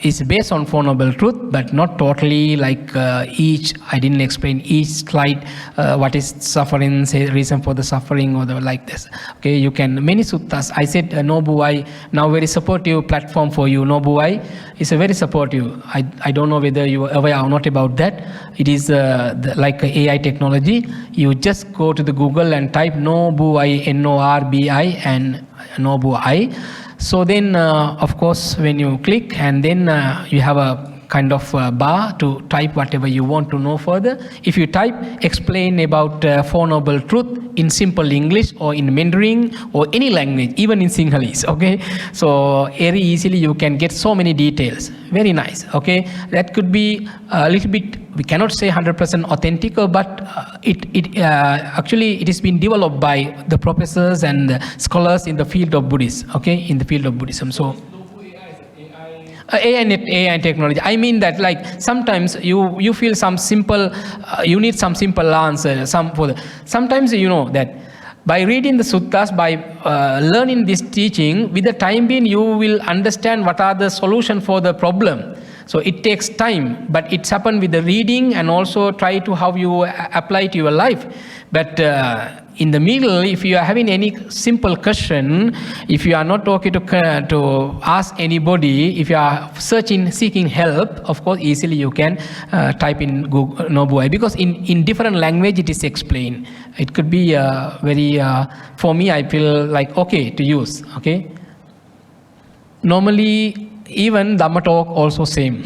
is based on Four Noble Truth, but not totally like each. I didn't explain each slide what is suffering, say reason for the suffering or the like this. Okay, you can many suttas. I said Nobuai now very supportive platform for you. Nobuai is a very supportive. I don't know whether you are aware or not about that. It is like AI technology. You just go to the Google and type Nobuai, Norbi, and Nobuai. So then, of course, when you click and then you have a kind of bar to type whatever you want to know further. If you type explain about Four Noble Truth in simple English or in Mandarin or any language, even in Sinhalese, okay? So very easily you can get so many details. Very nice, okay? That could be a little bit, we cannot say 100% authentic, but actually it has been developed by the professors and the scholars in the field of Buddhism, okay? In the field of Buddhism. So AI technology. I mean that like sometimes you feel some simple, you need some simple answer. Sometimes you know that by reading the suttas, by learning this teaching, with the time being you will understand what are the solution for the problem. So it takes time, but it's happened with the reading and also try to how you apply to your life. But in the middle, if you are having any simple question, if you are not okay to ask anybody, if you are seeking help, of course, easily you can type in Google Nobuai, because in different language it is explained. It could be very, for me, I feel like okay to use, okay? Normally, even Dhamma talk also same,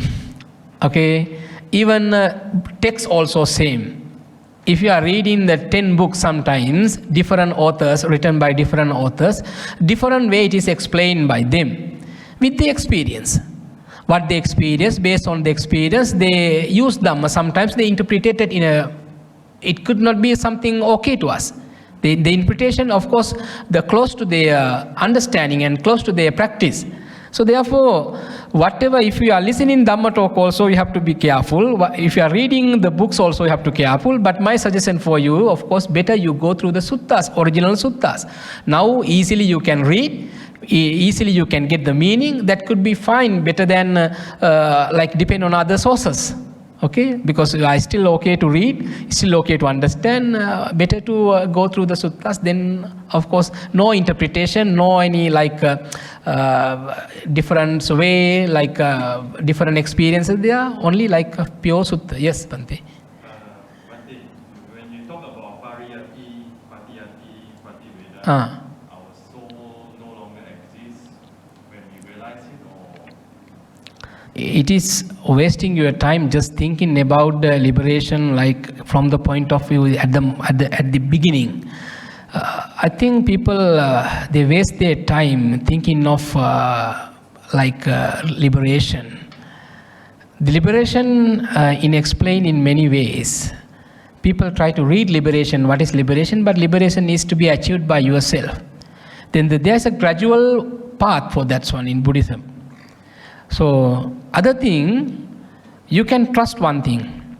okay? Even text also same. If you are reading the 10 books sometimes, different authors, written by different authors, different way it is explained by them with the experience. What they experience, based on the experience, they use Dhamma. Sometimes they interpret it in a, it could not be something okay to us. The interpretation, of course, the close to their understanding and close to their practice. So therefore, whatever, if you are listening Dhamma talk also, you have to be careful. If you are reading the books also, you have to be careful. But my suggestion for you, of course, better you go through the suttas, original suttas. Now, easily you can read, easily you can get the meaning. That could be fine, better than like depend on other sources. Okay, because I still okay to read, still okay to understand, better to go through the suttas. Then, of course, no interpretation, no any like different way, like different experiences there, only like pure sutta. Yes, Bhante. Bhante, when you talk about pariyati, patiyati, pativeda, our soul no longer exists when we realize it, or? It is wasting your time just thinking about the liberation, like from the point of view at the beginning. I think people, they waste their time thinking of liberation. The liberation in explained in many ways. People try to read liberation, what is liberation, but liberation is to be achieved by yourself. Then there's a gradual path for that one in Buddhism. So, other thing, you can trust one thing.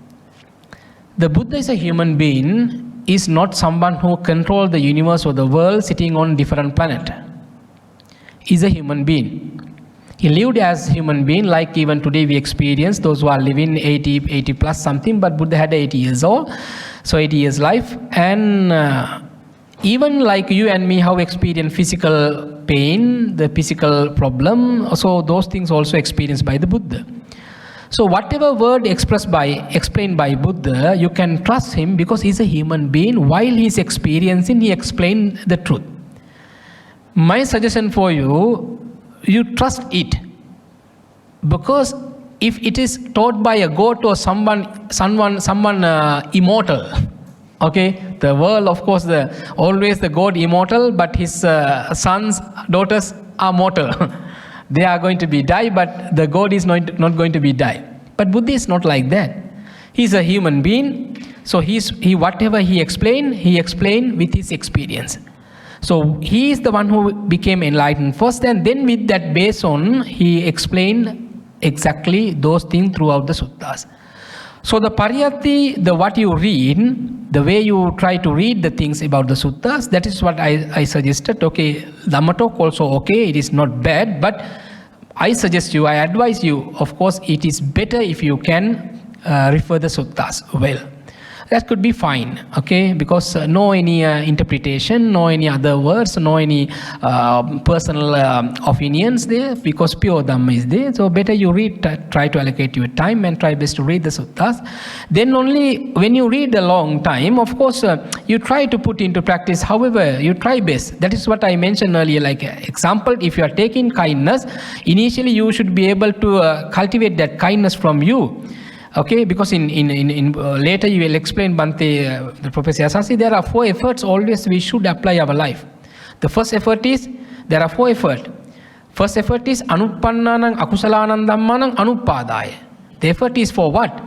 The Buddha is a human being, is not someone who controls the universe or the world sitting on different planet. He's a human being. He lived as human being, like even today we experience those who are living 80 plus something, but Buddha had 80 years old, so 80 years life. And even like you and me, how we experience physical pain, the physical problem, so those things also experienced by the Buddha. So whatever word explained by Buddha, you can trust him because he's a human being. While he's experiencing, he explained the truth. My suggestion for you, you trust it. Because if it is taught by a god or someone immortal, okay, the world, of course, always the god immortal, but his sons, daughters are mortal. They are going to be die, but the God is not going to be die. But Buddha is not like that. He's a human being, so whatever he explained with his experience. So he is the one who became enlightened first, and then with that base on, he explained exactly those things throughout the suttas. So the pariyatti, what you read, the way you try to read the things about the suttas, that is what I suggested. Okay, Dhamma talk also okay, it is not bad, but I suggest you, I advise you, of course, it is better if you can refer the suttas well. That could be fine, okay, because no any interpretation, no any other words, no any personal opinions there, because pure Dhamma is there. So better you read, try to allocate your time and try best to read the suttas. Then only when you read a long time, of course, you try to put into practice, however, you try best. That is what I mentioned earlier, like example, if you are taking kindness, initially you should be able to cultivate that kindness from you. Okay, because in later you will explain, Bhante, the Professor Asasi, there are 4 efforts always we should apply our life. The first effort is, there are 4 efforts. First effort is anuppannanang akusalanang dhammanang anuppadaya. The effort is for what?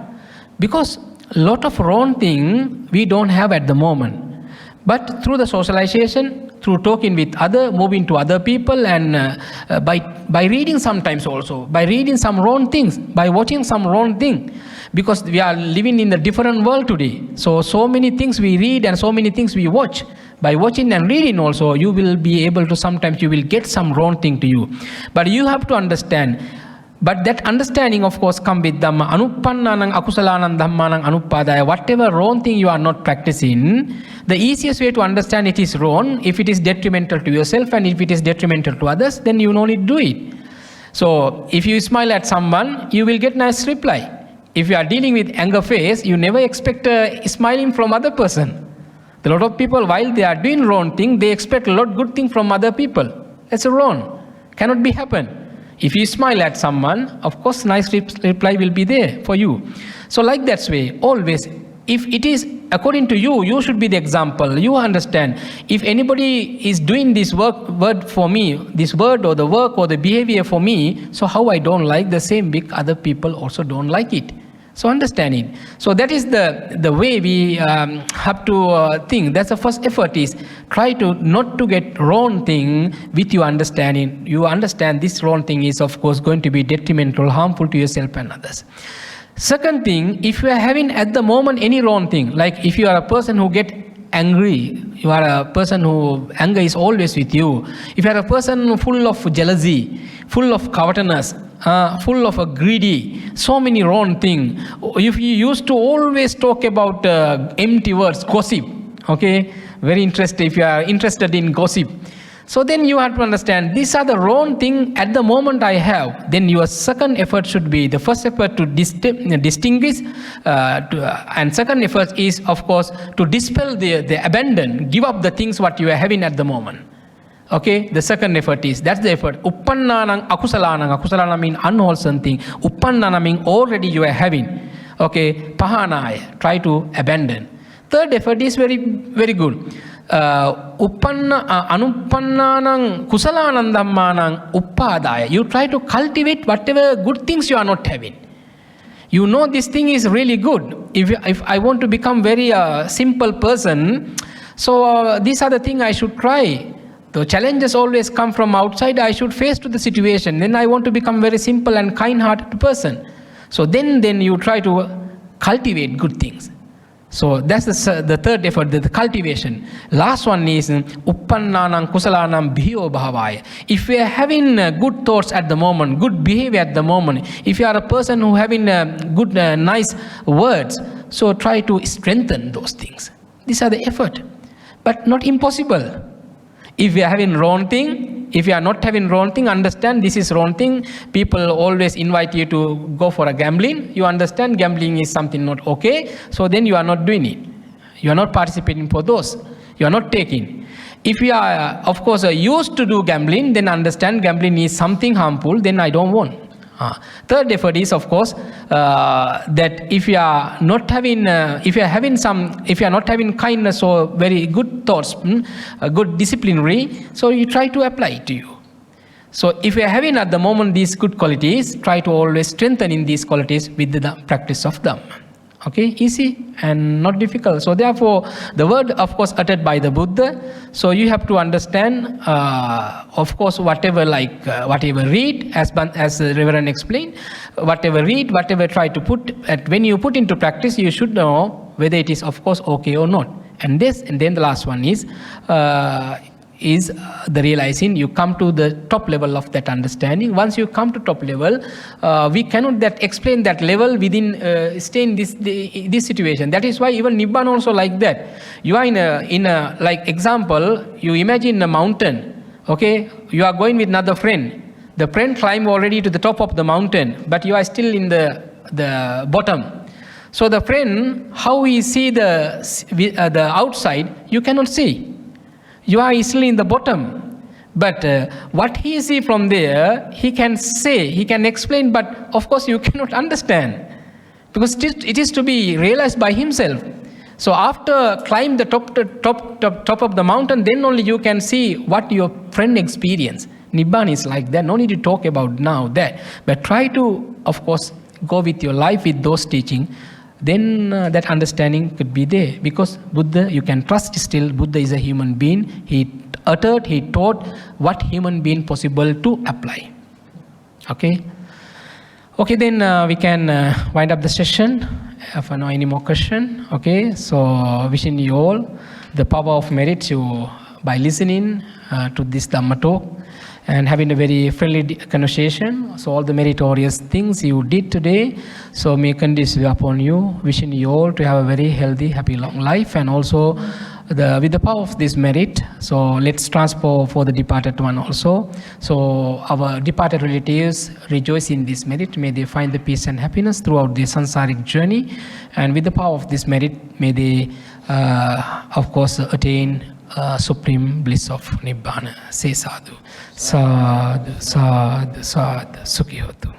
Because a lot of wrong thing we don't have at the moment. But through the socialization, through talking with moving to other people, and by reading sometimes also, by reading some wrong things, by watching some wrong thing, because we are living in a different world today. So many things we read and so many things we watch. By watching and reading also, you will be able to, sometimes you will get some wrong thing to you. But you have to understand. But that understanding, of course, comes with Dhamma. Anuppannanang akusalanang dhammanang anuppadaya. Whatever wrong thing you are not practicing, the easiest way to understand it is wrong. If it is detrimental to yourself and if it is detrimental to others, then you no need to do it. So, if you smile at someone, you will get nice reply. If you are dealing with anger face, you never expect smiling from other person. A lot of people, while they are doing wrong thing, they expect a lot good thing from other people. That's wrong. Cannot be happen. If you smile at someone, of course, nice reply will be there for you. So like that way, always, if it is according to you, you should be the example. You understand. If anybody is doing this word for me, this word or the work or the behavior for me, so how I don't like the same big other people also don't like it. So understand it. So that is the way we have to think. That's the first effort, is try to not to get wrong thing with your understanding. You understand this wrong thing is of course going to be detrimental, harmful to yourself and others. Second thing, if you are having at the moment any wrong thing, like if you are a person who get angry, you are a person who anger is always with you. If you are a person full of jealousy, full of covetousness, full of greedy, so many wrong things. If you used to always talk about empty words, gossip, okay, very interested, if you are interested in gossip. So then you have to understand, these are the wrong thing at the moment I have. Then your second effort should be, the first effort to distinguish, and second effort is of course to dispel the abandon, give up the things what you are having at the moment. Okay, the second effort is, that's the effort. Uppannanang akusalanang, akusalana mean unwholesome thing. Uppannana mean already you are having. Okay, pahanaya, try to abandon. Third effort is very, very good. anuppannanam kusalanam dhammanam uppadaya. You try to cultivate whatever good things you are not having. You know this thing is really good. If I want to become very simple person, so these are the things I should try. The challenges always come from outside. I should face to the situation. Then I want to become very simple and kind-hearted person. So then you try to cultivate good things. So that's the third effort, the cultivation. Last one is uppannanam kusalanam bhiyo bhavaya. If we are having good thoughts at the moment, good behavior at the moment, if you are a person who having good, nice words, so try to strengthen those things. These are the effort, but not impossible. If we are having wrong thing, if you are not having wrong thing, understand this is wrong thing. People always invite you to go for a gambling. You understand gambling is something not okay. So then you are not doing it. You are not participating for those. You are not taking. If you are, of course, used to do gambling, then understand gambling is something harmful. Then I don't want. Third effort is, of course, that if you are not having, if you are not having kindness or very good thoughts, good disciplinary, so you try to apply it to you. So if you are having at the moment these good qualities, try to always strengthen in these qualities with the practice of Dhamma. Okay, easy and not difficult. So therefore, the word, of course, uttered by the Buddha. So you have to understand, of course, whatever read, as the Reverend explained, whatever read, whatever try to put, when you put into practice, you should know whether it is, of course, okay or not. And then the last one is the realizing. You come to the top level of that understanding. Once you come to top level, we cannot explain that level within stay in this situation. That is why even Nibbana also like that. You are in a like example, you imagine a mountain. Okay, you are going with another friend. The friend climbed already to the top of the mountain, but you are still in the bottom. So the friend, how he see the outside, you cannot see. You are easily in the bottom, but what he see from there, he can say, he can explain, but of course you cannot understand, because it is to be realized by himself. So after climb the top of the mountain, then only you can see what your friend experienced. Nibbana is like that. No need to talk about now that, but try to, of course, go with your life with those teaching. Then that understanding could be there, because Buddha, you can trust still, Buddha is a human being. He uttered, he taught what human being possible to apply. Okay? Okay, then we can wind up the session. If no any more question. Okay, so wishing you all the power of merit by listening to this Dhamma talk and having a very friendly conversation. So all the meritorious things you did today, so may conducive upon you. Wishing you all to have a very healthy, happy, long life, and also with the power of this merit. So let's transfer for the departed one also. So our departed relatives rejoice in this merit. May they find the peace and happiness throughout their sansaric journey, and with the power of this merit, may they, of course, attain supreme bliss of Nibbana. Say sadhu. Sadhu, sadhu, sadhu, sukhi hotu.